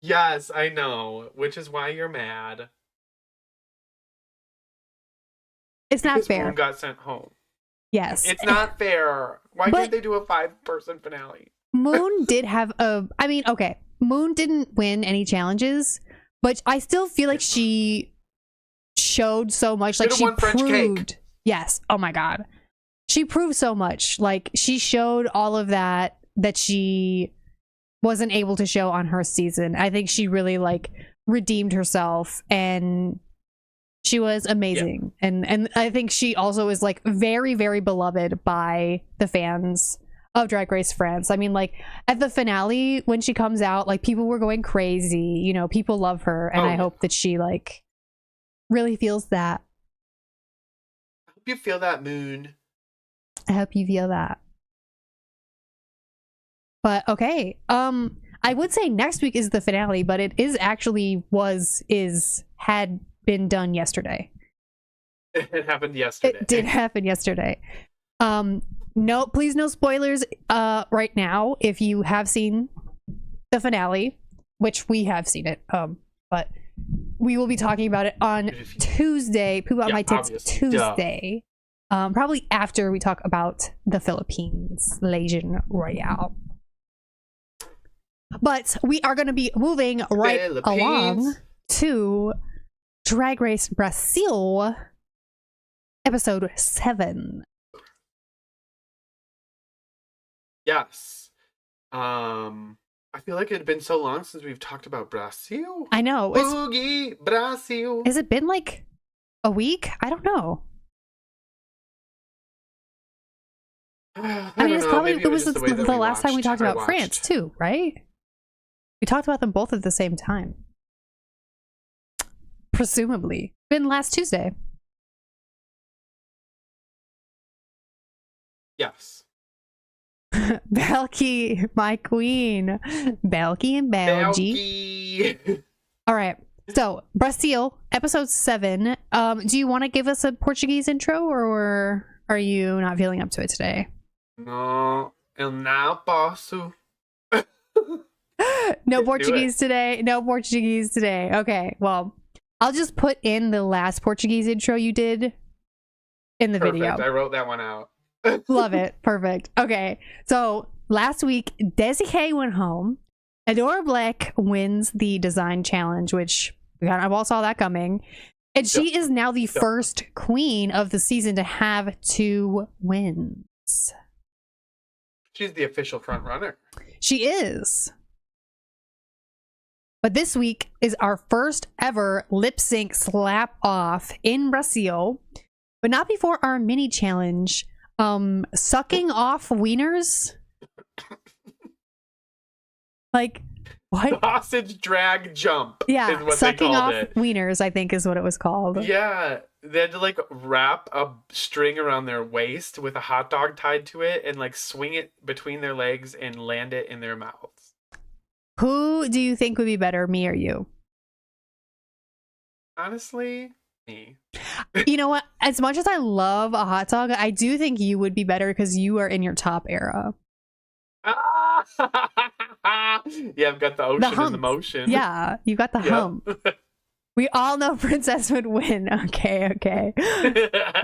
Yes, I know, which is why you're mad. It's not fair. Moon got sent home. Yes. It's not fair. Why can't they do a 5-person finale? Moon did have Moon didn't win any challenges, but I still feel like she showed so much. Like she proved. French cake. Yes. Oh my God. She proved so much. Like she showed all of that she wasn't able to show on her season. I think she really like redeemed herself and she was amazing. Yeah. And I think she also is like very, very beloved by the fans of Drag Race France. I mean, like at the finale, when she comes out, like people were going crazy, you know, people love her. And I hope that she like really feels that you feel that, Moon. I hope you feel that. But okay, I would say next week is the finale, but it is actually had been done yesterday. It happened yesterday. It did happen yesterday. No, please no spoilers right now if you have seen the finale, which we have seen it. But we will be talking about it on Tuesday. Poop out my tits obviously. Tuesday. Probably after we talk about the Philippines Legion Royale. But we are going to be moving right along to Drag Race Brazil, episode 7. Yes. I feel like it had been so long since we've talked about Brazil. I know. Boogie Brazil. Has it been like a week? I don't know. I mean, it's probably it was the last time we talked about France too, right? We talked about them both at the same time. Presumably. Been last Tuesday. Yes. Belky, my queen. Belky and Belgy. Belky. All right. So, Brazil, episode 7. Do you want to give us a Portuguese intro, or are you not feeling up to it today? No, eu não posso. No Portuguese today. No Portuguese today. Okay. Well, I'll just put in the last Portuguese intro you did in the video. I wrote that one out. Love it. Perfect. Okay. So last week, Desi went home. Adora Black wins the design challenge, which we kind of all saw that coming. And she is now the first queen of the season to have 2 wins. She's the official front runner. She is. But this week is our first ever lip sync slap off in Brazil, but not before our mini challenge. Sucking off wieners. Like, what? Sausage drag jump. Yeah, is what sucking they off called it. wieners, I think is what it was called. Yeah, they had to like wrap a string around their waist with a hot dog tied to it and like swing it between their legs and land it in their mouths. Who do you think would be better, me or you? Honestly, me. You know what? As much as I love a hot dog, I do think you would be better because you are in your top era. Yeah, I've got the ocean and the motion. Yeah, you got the hump. We all know Princess would win. Okay.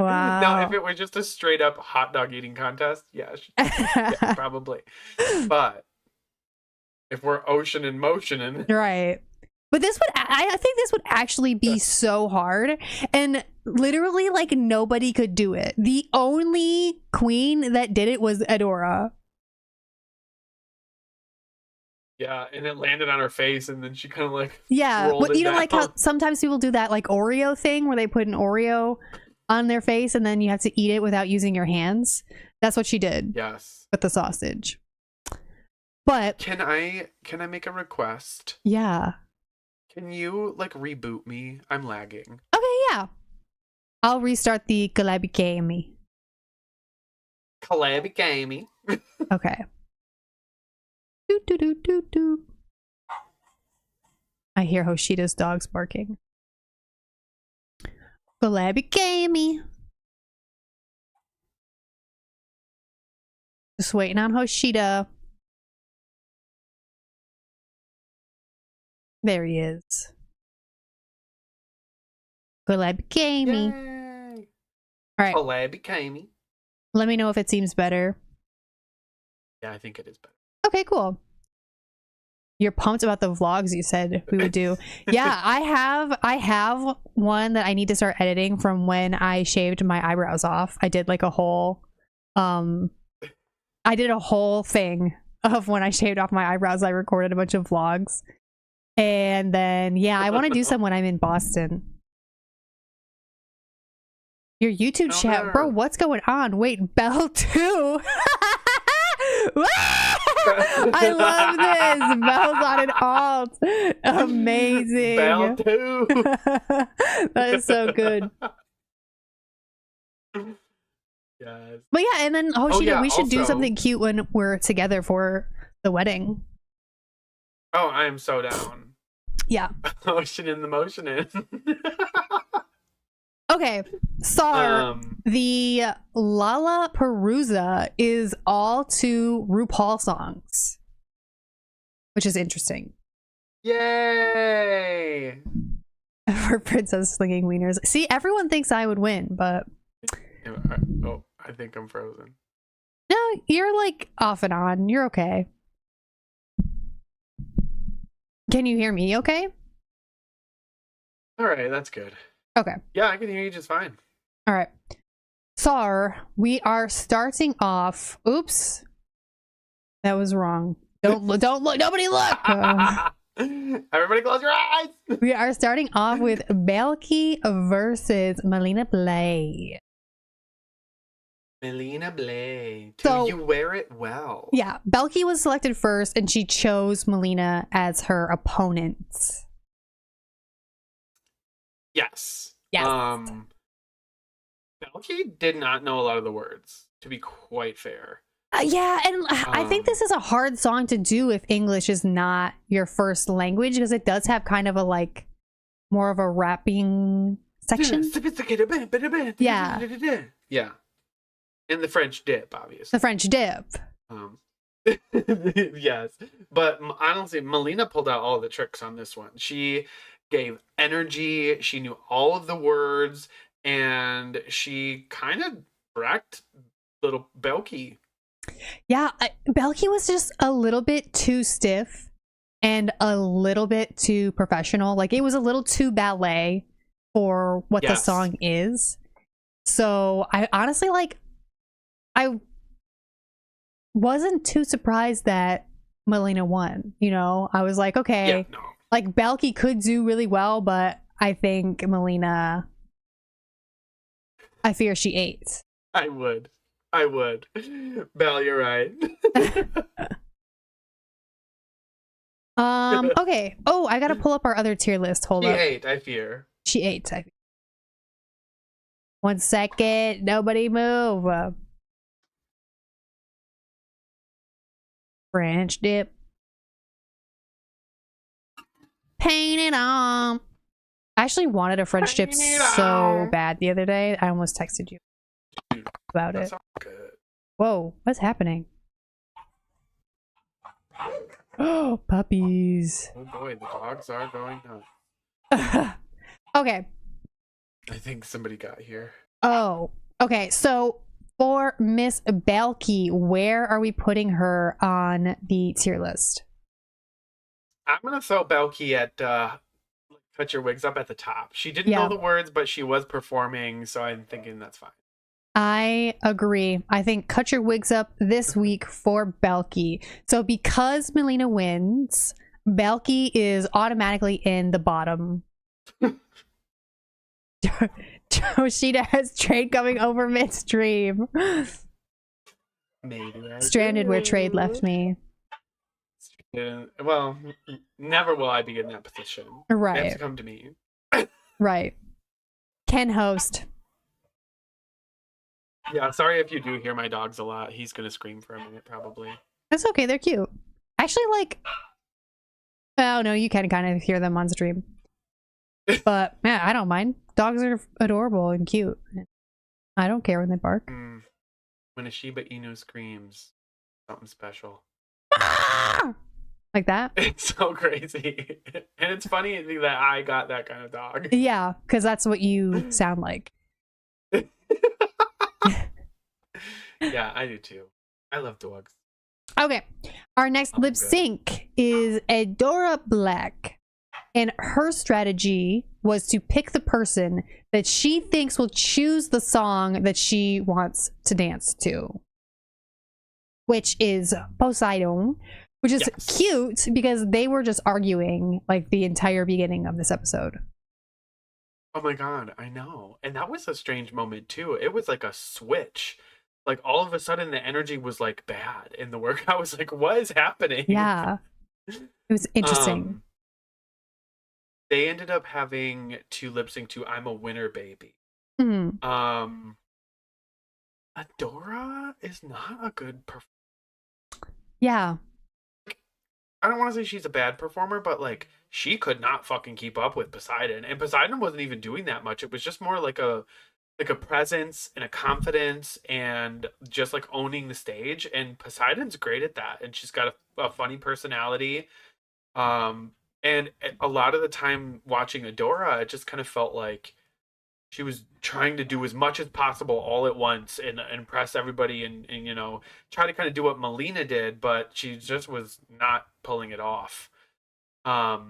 Wow. No, if it were just a straight up hot dog eating contest, yeah, yeah, probably. But if we're ocean and motion and right. But this would, I think this would actually be so hard. And literally, like, nobody could do it. The only queen that did it was Adora. yeah, and it landed on her face, and then she kind of like Yeah, but you know, down. like how sometimes people do that, like Oreo thing, where they put an Oreo on their face and then you have to eat it without using your hands. That's what she did. Yes. With the sausage. But Can I make a request? yeah. Can you like reboot me? I'm lagging. Okay, yeah. I'll restart the Galabi game. Calabi gamey. Okay. Do do do do do. I hear Hoshida's dogs barking. Galabi gamey. Just waiting on Hoshida. There he is. Galabi gamey. Yay. All right. Calabi gamey. Let me know if it seems better. Yeah, I think it is better. Okay, cool. You're pumped about the vlogs you said we would do. Yeah, I have one that I need to start editing from when I shaved my eyebrows off. I did like a whole I did a whole thing of when I shaved off my eyebrows. I recorded a bunch of vlogs. And then yeah, I want to do some when I'm in Boston. Your YouTube chat, bro, what's going on? Wait, Belle too. I love this. Belle's on an alt. Amazing. Belle too. That is so good. Yes. But yeah, and then Hoshina, yeah, we should do also- something cute when we're together for the wedding. Oh, I am so down. Yeah. Ocean in the motion in. Okay. Sar, the Lollapalooza is all to RuPaul songs, which is interesting. Yay! For Princess Slinging Wieners. See, everyone thinks I would win, but Oh, I think I'm frozen. no, you're like off and on. You're okay. Can you hear me okay? All right, that's good. Okay. Yeah, I can hear you just fine. All right. Sar, we are starting off. Oops. That was wrong. Don't look. Nobody look. Everybody close your eyes. We are starting off with Belky versus Melina Blay. Melina Blay. So- You wear it well. Yeah, Belky was selected first, and she chose Melina as her opponent. Yes. Yes. Belky did not know a lot of the words, to be quite fair. Yeah, and I think this is a hard song to do if English is not your first language, because it does have kind of a like more of a rapping section. Sophisticated. Yeah. Yeah. And the French dip, obviously. The French dip. Yes. But honestly, Melina pulled out all the tricks on this one. She gave energy, she knew all of the words, and she kind of wrecked little Belky. Yeah, Belky was just a little bit too stiff and a little bit too professional. Like it was a little too ballet for what the Yes. song is. So I honestly I wasn't too surprised that Melina won. You know, I was like, okay, Yeah, no. like Belky could do really well, but I think Melina, I fear she ate. I would. Belle, you're right. Okay. Oh, I gotta pull up our other tier list. Hold She up. ate, I fear. She ate. 1 second. Nobody move. French dip. Paint it on. I actually wanted a French dip Paint it so on. bad the other day. I almost texted you about That it. sounds good. Whoa, what's happening? Oh, puppies. Oh boy, the dogs are going nuts. Okay. I think somebody got here. Oh, okay. So for Miss Belky, where are we putting her on the tier list? I'm gonna throw Belky at Cut Your Wigs Up at the top. She didn't Yeah. know the words, but she was performing, so I'm thinking that's fine. I agree. I think cut your wigs up this week for Belky. So because Melina wins, Belky is automatically in the bottom. Yoshida has trade coming over midstream. Maybe I Stranded where trade left do. me. Yeah, well, never will I be in that position. They have Right, to come to me. right. Ken host. Yeah, sorry if you do hear my dogs a lot. He's gonna scream for a minute, probably. That's okay. They're cute. Actually, like, oh no, you can kind of hear them on stream. But yeah, I don't mind. Dogs are adorable and cute. I don't care when they bark. When a Shiba Inu screams, something special. Like that. It's so crazy, and it's funny that I got that kind of dog. Yeah, because that's what you sound like. Yeah, I do too. I love dogs. Okay, our next Oh, lip good. sync is Adora Black, and her strategy was to pick the person that she thinks will choose the song that she wants to dance to, which is Poseidon, which is Yes. cute because they were just arguing like the entire beginning of this episode. Oh my god, I know. And that was a strange moment too. It was like a switch. Like all of a sudden the energy was like bad in the work. I was like, what is happening? Yeah, it was interesting. They ended up having to lip sync to I'm a Winner Baby. Mhm. Adora is not a good performer. Yeah. I don't want to say she's a bad performer, but like she could not fucking keep up with Poseidon, and Poseidon wasn't even doing that much. It was just more like a presence and a confidence and just like owning the stage. And Poseidon's great at that, and she's got a funny personality. And a lot of the time watching Adora, it just kind of felt like she was trying to do as much as possible all at once and impress everybody and try to kind of do what Melina did, but she just was not pulling it off. Yeah.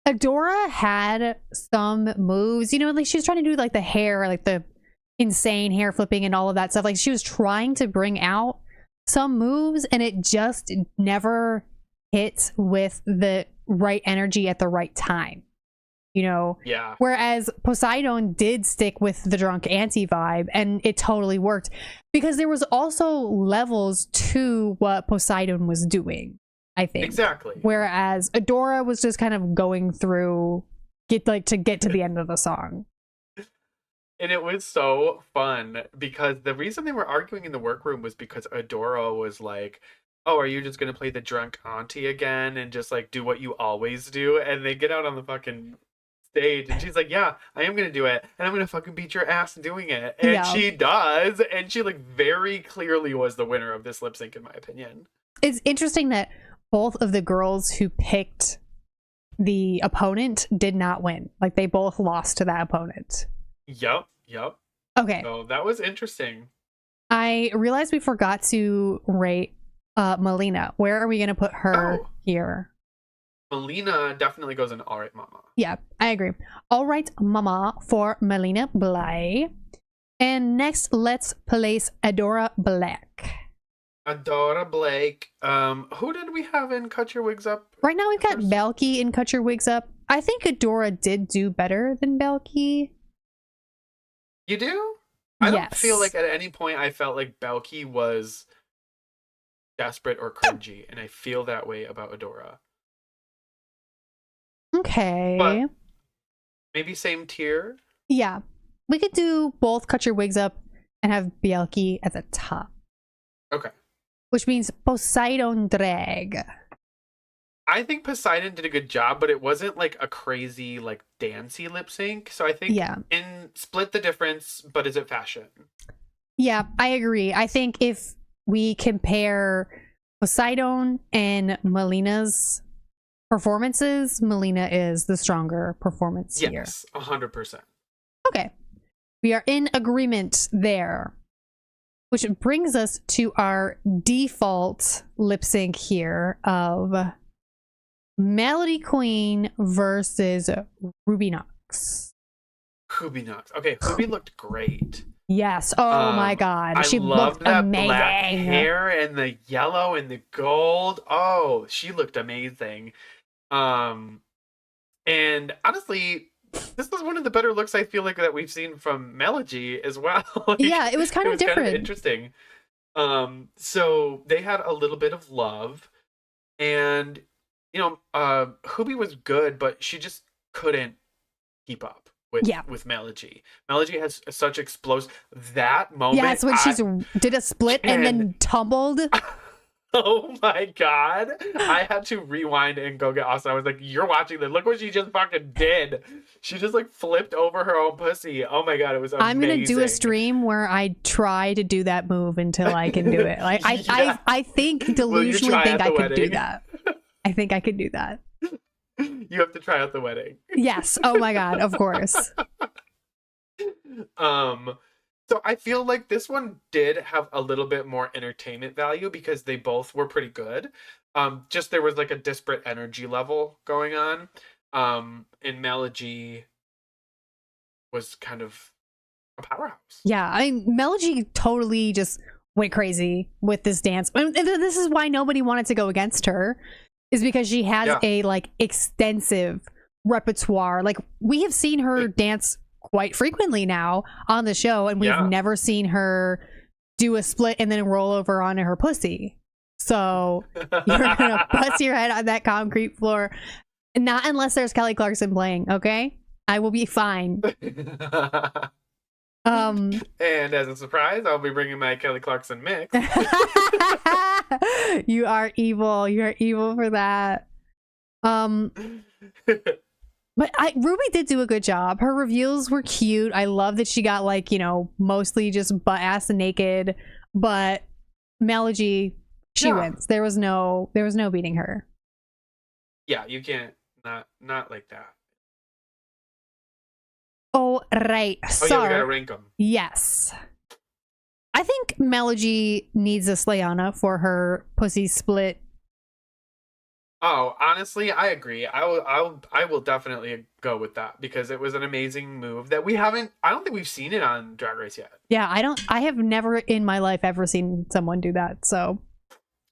Adora had some moves, like she was trying to do like the hair, like the insane hair flipping and all of that stuff. Like she was trying to bring out some moves and it just never hit with the right energy at the right time. Yeah. Whereas Poseidon did stick with the drunk auntie vibe and it totally worked because there was also levels to what Poseidon was doing, I think. Exactly. Whereas Adora was just kind of going through to get to the end of the song. And it was so fun because the reason they were arguing in the workroom was because Adora was like, "Oh, are you just gonna play the drunk auntie again and just like do what you always do?" And they get out on the fucking stage and she's like, "Yeah, I am gonna do it, and I'm gonna fucking beat your ass doing it." And Yeah. she does, and she like very clearly was the winner of this lip sync, in my opinion. It's interesting that both of the girls who picked the opponent did not win. Like they both lost to that opponent. Yep. Okay. So that was interesting. I realized we forgot to rate Melina. Where are we going to put her here? Melina definitely goes in All Right Mama. Yeah, I agree. All Right Mama for Melina Blay. And next, let's place Adora Black. Adora Blake. Who did we have in Cut Your Wigs Up? Right now we've got Belky in Cut Your Wigs Up. I think Adora did do better than Belky. You do? I don't Yes. feel like at any point I felt like Belky was desperate or cringy, and I feel that way about Adora. Okay. But maybe same tier? Yeah. We could do both Cut Your Wigs Up and have Belky at the top. Okay. Which means Poseidon Drag. I think Poseidon did a good job, but it wasn't like a crazy like dancey lip sync. So I think Yeah. in split the difference, but is it fashion? Yeah, I agree. I think if we compare Poseidon and Melina's performances, Melina is the stronger performance here. Yes, 100%. Okay. We are in agreement there. Which brings us to our default lip sync here of Melody Queen versus Ruby Knox. Ruby Knox. Okay, Ruby looked great. Yes. Oh my god. She loved looked that amazing. black hair and the yellow and the gold. Oh, she looked amazing. And honestly, this was one of the better looks I feel like that we've seen from Melody as well. Like, Yeah, it was kind of different. Kind of interesting. So they had a little bit of love, and Hubie was good, but she just couldn't keep up with Melody. Melody has such explosive that moment. Yes, when she did a split and then tumbled. Oh my god. I had to rewind and go get Austin. I was like, "You're watching this. Look what she just fucking did." She just like flipped over her own pussy. Oh my god, it was amazing. I'm gonna do a stream where I try to do that move until I can do it. Like I think delusionally think I could do that. I think I could do that. You have to try out the wedding. Yes. Oh my god, of course. So I feel like this one did have a little bit more entertainment value because they both were pretty good. Just there was like a disparate energy level going on. And Melody was kind of a powerhouse. Yeah, I mean, Melody totally just went crazy with this dance. And this is why nobody wanted to go against her, is because she has a like extensive repertoire. Like we have seen her dance quite frequently now on the show, and we've never seen her do a split and then roll over onto her pussy. So you're gonna bust your head on that concrete floor. Not unless there's Kelly Clarkson playing, okay? I will be fine. Um, And as a surprise, I'll be bringing my Kelly Clarkson mix. you are evil. You are evil for that. But Ruby did do a good job. Her reveals were cute. I love that she got like, mostly just butt ass and naked. But Melody, she wins. There was no beating her. Yeah, you can't not like that. Oh right. Oh yeah, we gotta rank them. Yes. I think Melody needs a Slayana for her pussy split. Oh, honestly, I agree. I will definitely go with that because it was an amazing move that I don't think we've seen it on Drag Race yet. Yeah, I have never in my life ever seen someone do that. So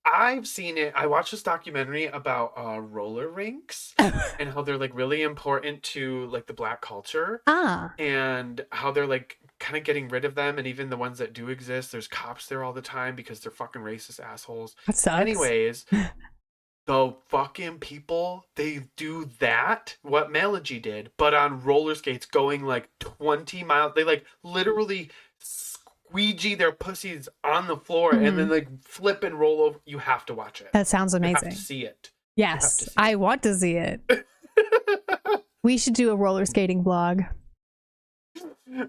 I've seen it. I watched this documentary about roller rinks and how they're like really important to like the Black culture. And how they're like kind of getting rid of them, and even the ones that do exist, there's cops there all the time because they're fucking racist assholes. That sucks. Anyways, the fucking people, they do that, what Melody did, but on roller skates going like 20 miles. They like literally squeegee their pussies on the floor and then like flip and roll over. You have to watch it. That sounds amazing. You have to see it. Yes, I want to see it. We should do a roller skating vlog.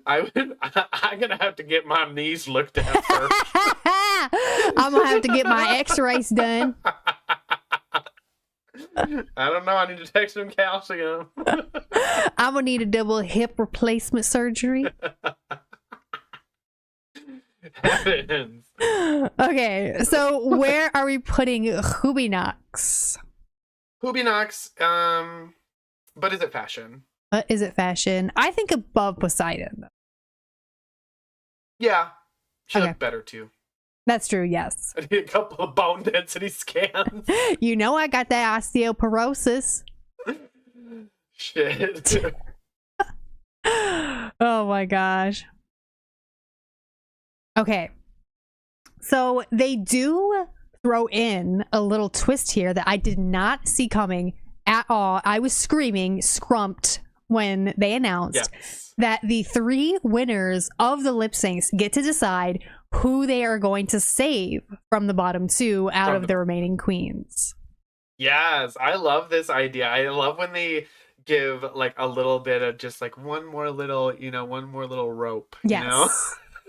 I'm gonna have to get my knees looked at first. I'm gonna have to get my x-rays done. I don't know. I need to take some calcium. I'm gonna need a double hip replacement surgery. Heavens. Okay, so where are we putting Hoobinox? Hoobinox, but is it fashion? Is it fashion? I think above Poseidon. Yeah. She Okay. looked better too. That's true, yes. I need a couple of bone density scans. You know I got that osteoporosis. Shit. Oh my gosh. Okay. So they do throw in a little twist here that I did not see coming at all. I was screaming, scrumped when they announced that the 3 winners of the lip syncs get to decide who they are going to save from the bottom 2 out of the remaining queens. Yes, I love this idea. I love when they give like a little bit of just like one more little rope. Yes. You know?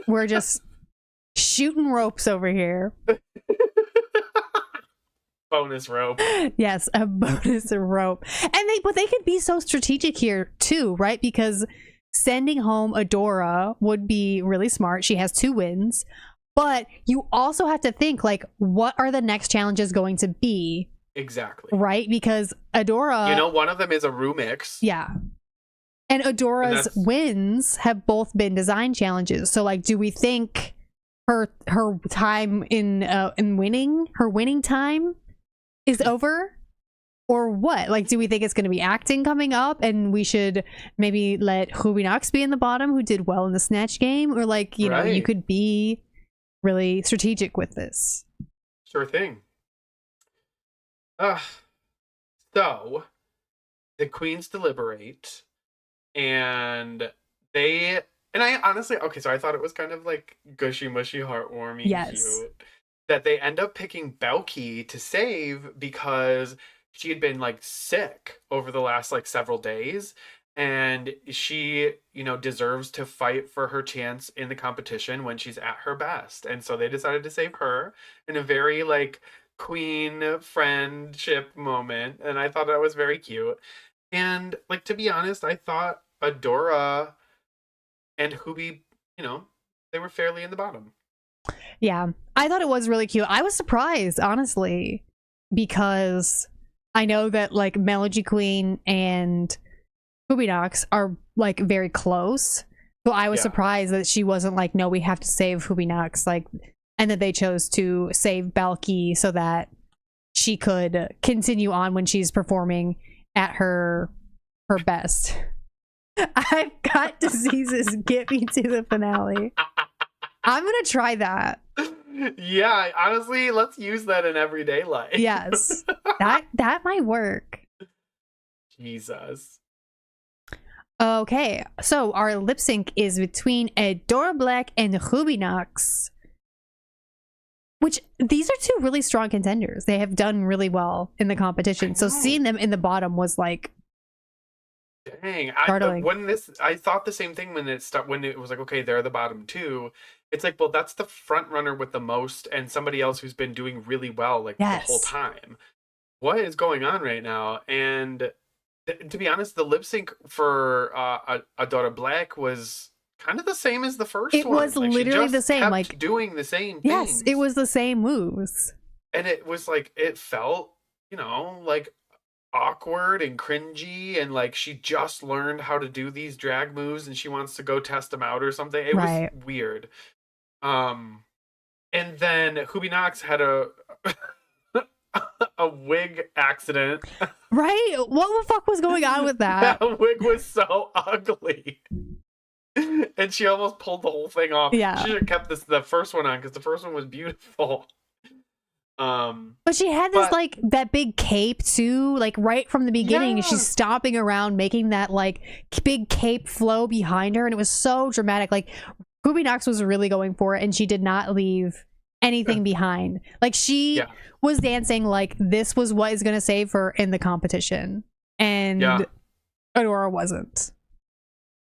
We're just shooting ropes over here. Bonus rope. Yes, a bonus rope. And they could be so strategic here too, right? Because sending home Adora would be really smart. She has 2 wins. But you also have to think like, what are the next challenges going to be? Exactly. Right? Because Adora, one of them is a Rumix. yeah. And Adora's wins have both been design challenges. So like, do we think her time in winning, her winning time is over? Or what? Like, do we think it's going to be acting coming up and we should maybe let Hoobinox be in the bottom, who did well in the Snatch game? Or like, you know, you could be really strategic with this. Sure thing. So the queens deliberate, and I honestly, so I thought it was kind of like gushy mushy, heartwarming, cute, that they end up picking Belky to save because she had been like sick over the last like several days, and she, deserves to fight for her chance in the competition when she's at her best. And so they decided to save her in a very like queen friendship moment, and I thought that was very cute. And like, to be honest, I thought Adora and Hoobi, they were fairly in the bottom. Yeah, I thought it was really cute. I was surprised, honestly, because I know that like Melody Queen and Hoobinox are like very close. So I was surprised that she wasn't like, no, we have to save Hoobinox, like, and that they chose to save Belky so that she could continue on when she's performing at her best. I've got diseases. Get me to the finale. I'm gonna try that. Yeah, honestly, let's use that in everyday life. Yes, that might work. Jesus. Okay, so our lip sync is between Adora Black and Ruby Knox. Which, these are two really strong contenders. They have done really well in the competition. So seeing them in the bottom was like, dang. startling. I thought the same thing when it was like, okay, they're the bottom two. It's like, well, that's the front runner with the most, and somebody else who's been doing really well like the whole Yes. time. What is going on right now? And to be honest, the lip sync for Adora Black was kind of the same as the first It one. was Like, she literally just the same, kept like- doing the same yes, things. it was the same moves. And it was like, it felt, like awkward and cringy, and like she just learned how to do these drag moves and she wants to go test them out or something. It Right. was weird. And then Ruby Knox had a a wig accident. Right? What the fuck was going on with that? That wig was so ugly. And she almost pulled the whole thing off. Yeah. She should have kept the first one on, because the first one was beautiful. But she had this like that big cape too, like right from the beginning. Yeah. She's stomping around, making that like big cape flow behind her, and it was so dramatic. Like Ruby Knox was really going for it, and she did not leave anything behind. Like she was dancing like this was what is going to save her in the competition, and Adora wasn't.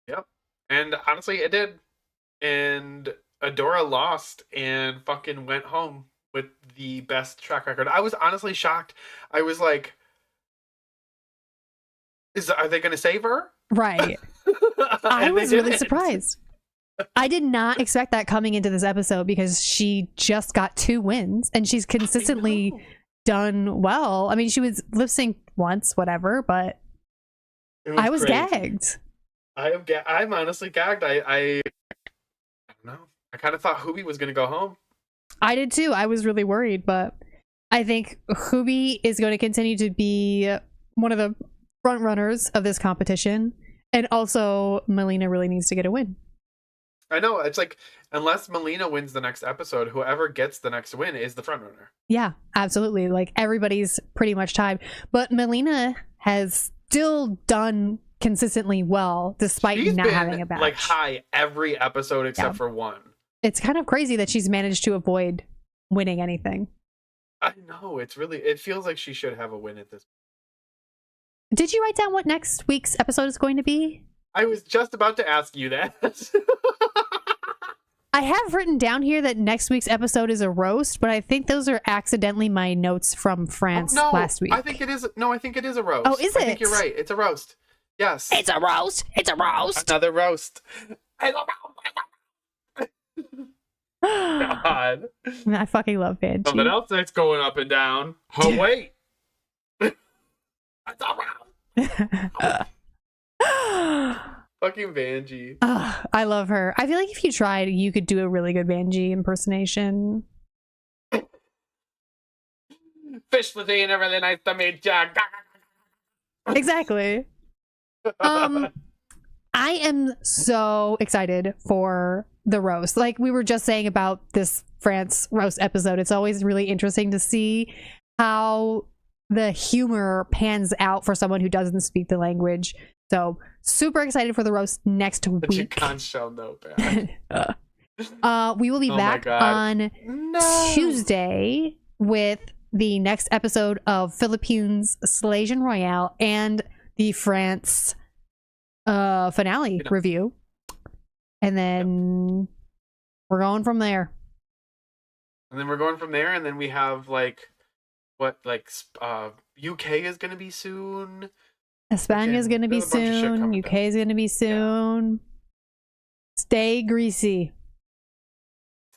Yep. And honestly, it did. And Adora lost and fucking went home with the best track record. I was honestly shocked. I was like, are they going to save her? Right. I was really surprised. I did not expect that coming into this episode, because she just got 2 wins and she's consistently done well. I mean, she was lip sync once, whatever, but I was crazy. gagged. I'm honestly gagged. I don't know. I kind of thought Hubie was going to go home. I did too. I was really worried, but I think Hubie is going to continue to be one of the front runners of this competition. And also, Melina really needs to get a win. I know. It's like, unless Melina wins the next episode, whoever gets the next win is the front runner. Yeah, absolutely. Like, everybody's pretty much tied. But Melina has still done consistently well, despite She's not been, having a badge. like, high every episode except for one. It's kind of crazy that she's managed to avoid winning anything. I know. It feels like she should have a win at this point. Did you write down what next week's episode is going to be? I was just about to ask you that. I have written down here that next week's episode is a roast, but I think those are accidentally my notes from France last week. I think it is. No, I think it is a roast. Oh, is it? I think you're right. It's a roast. Yes. It's a roast. It's a roast. Another roast. God. I fucking love Banshee. Something else that's going up and down. Oh, wait. It's a roast. Fucking Vanjie. I love her. I feel like if you tried, you could do a really good Vanjie impersonation. Fish Latina, really nice to meet ya. Exactly. I am so excited for the roast. Like we were just saying about this France roast episode, it's always really interesting to see how the humor pans out for someone who doesn't speak the language. So super excited for the roast next But you week. can't show no bad. We will be Oh my back God. on Tuesday with the next episode of Philippines Slasian Royale and the France finale review. And then we're going from there. And then we're going from there, and then we have UK is going to be soon. España is going to be There's a bunch of shit soon. coming UK is going to be soon. Stay greasy.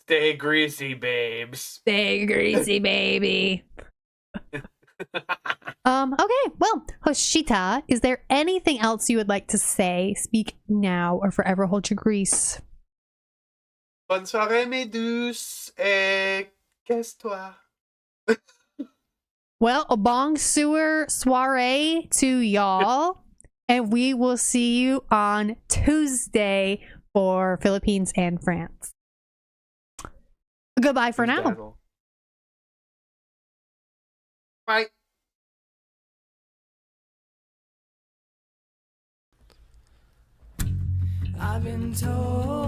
Stay greasy, babes. Stay greasy, baby. Okay, well, Hoshita, is there anything else you would like to say? Speak now or forever hold your grease. Bonne soirée, mes douces. Et qu'est-ce toi? Well, a bong sewer soiree to y'all. And we will see you on Tuesday for Philippines and France. Goodbye for now. Dazzle. Bye. I've been told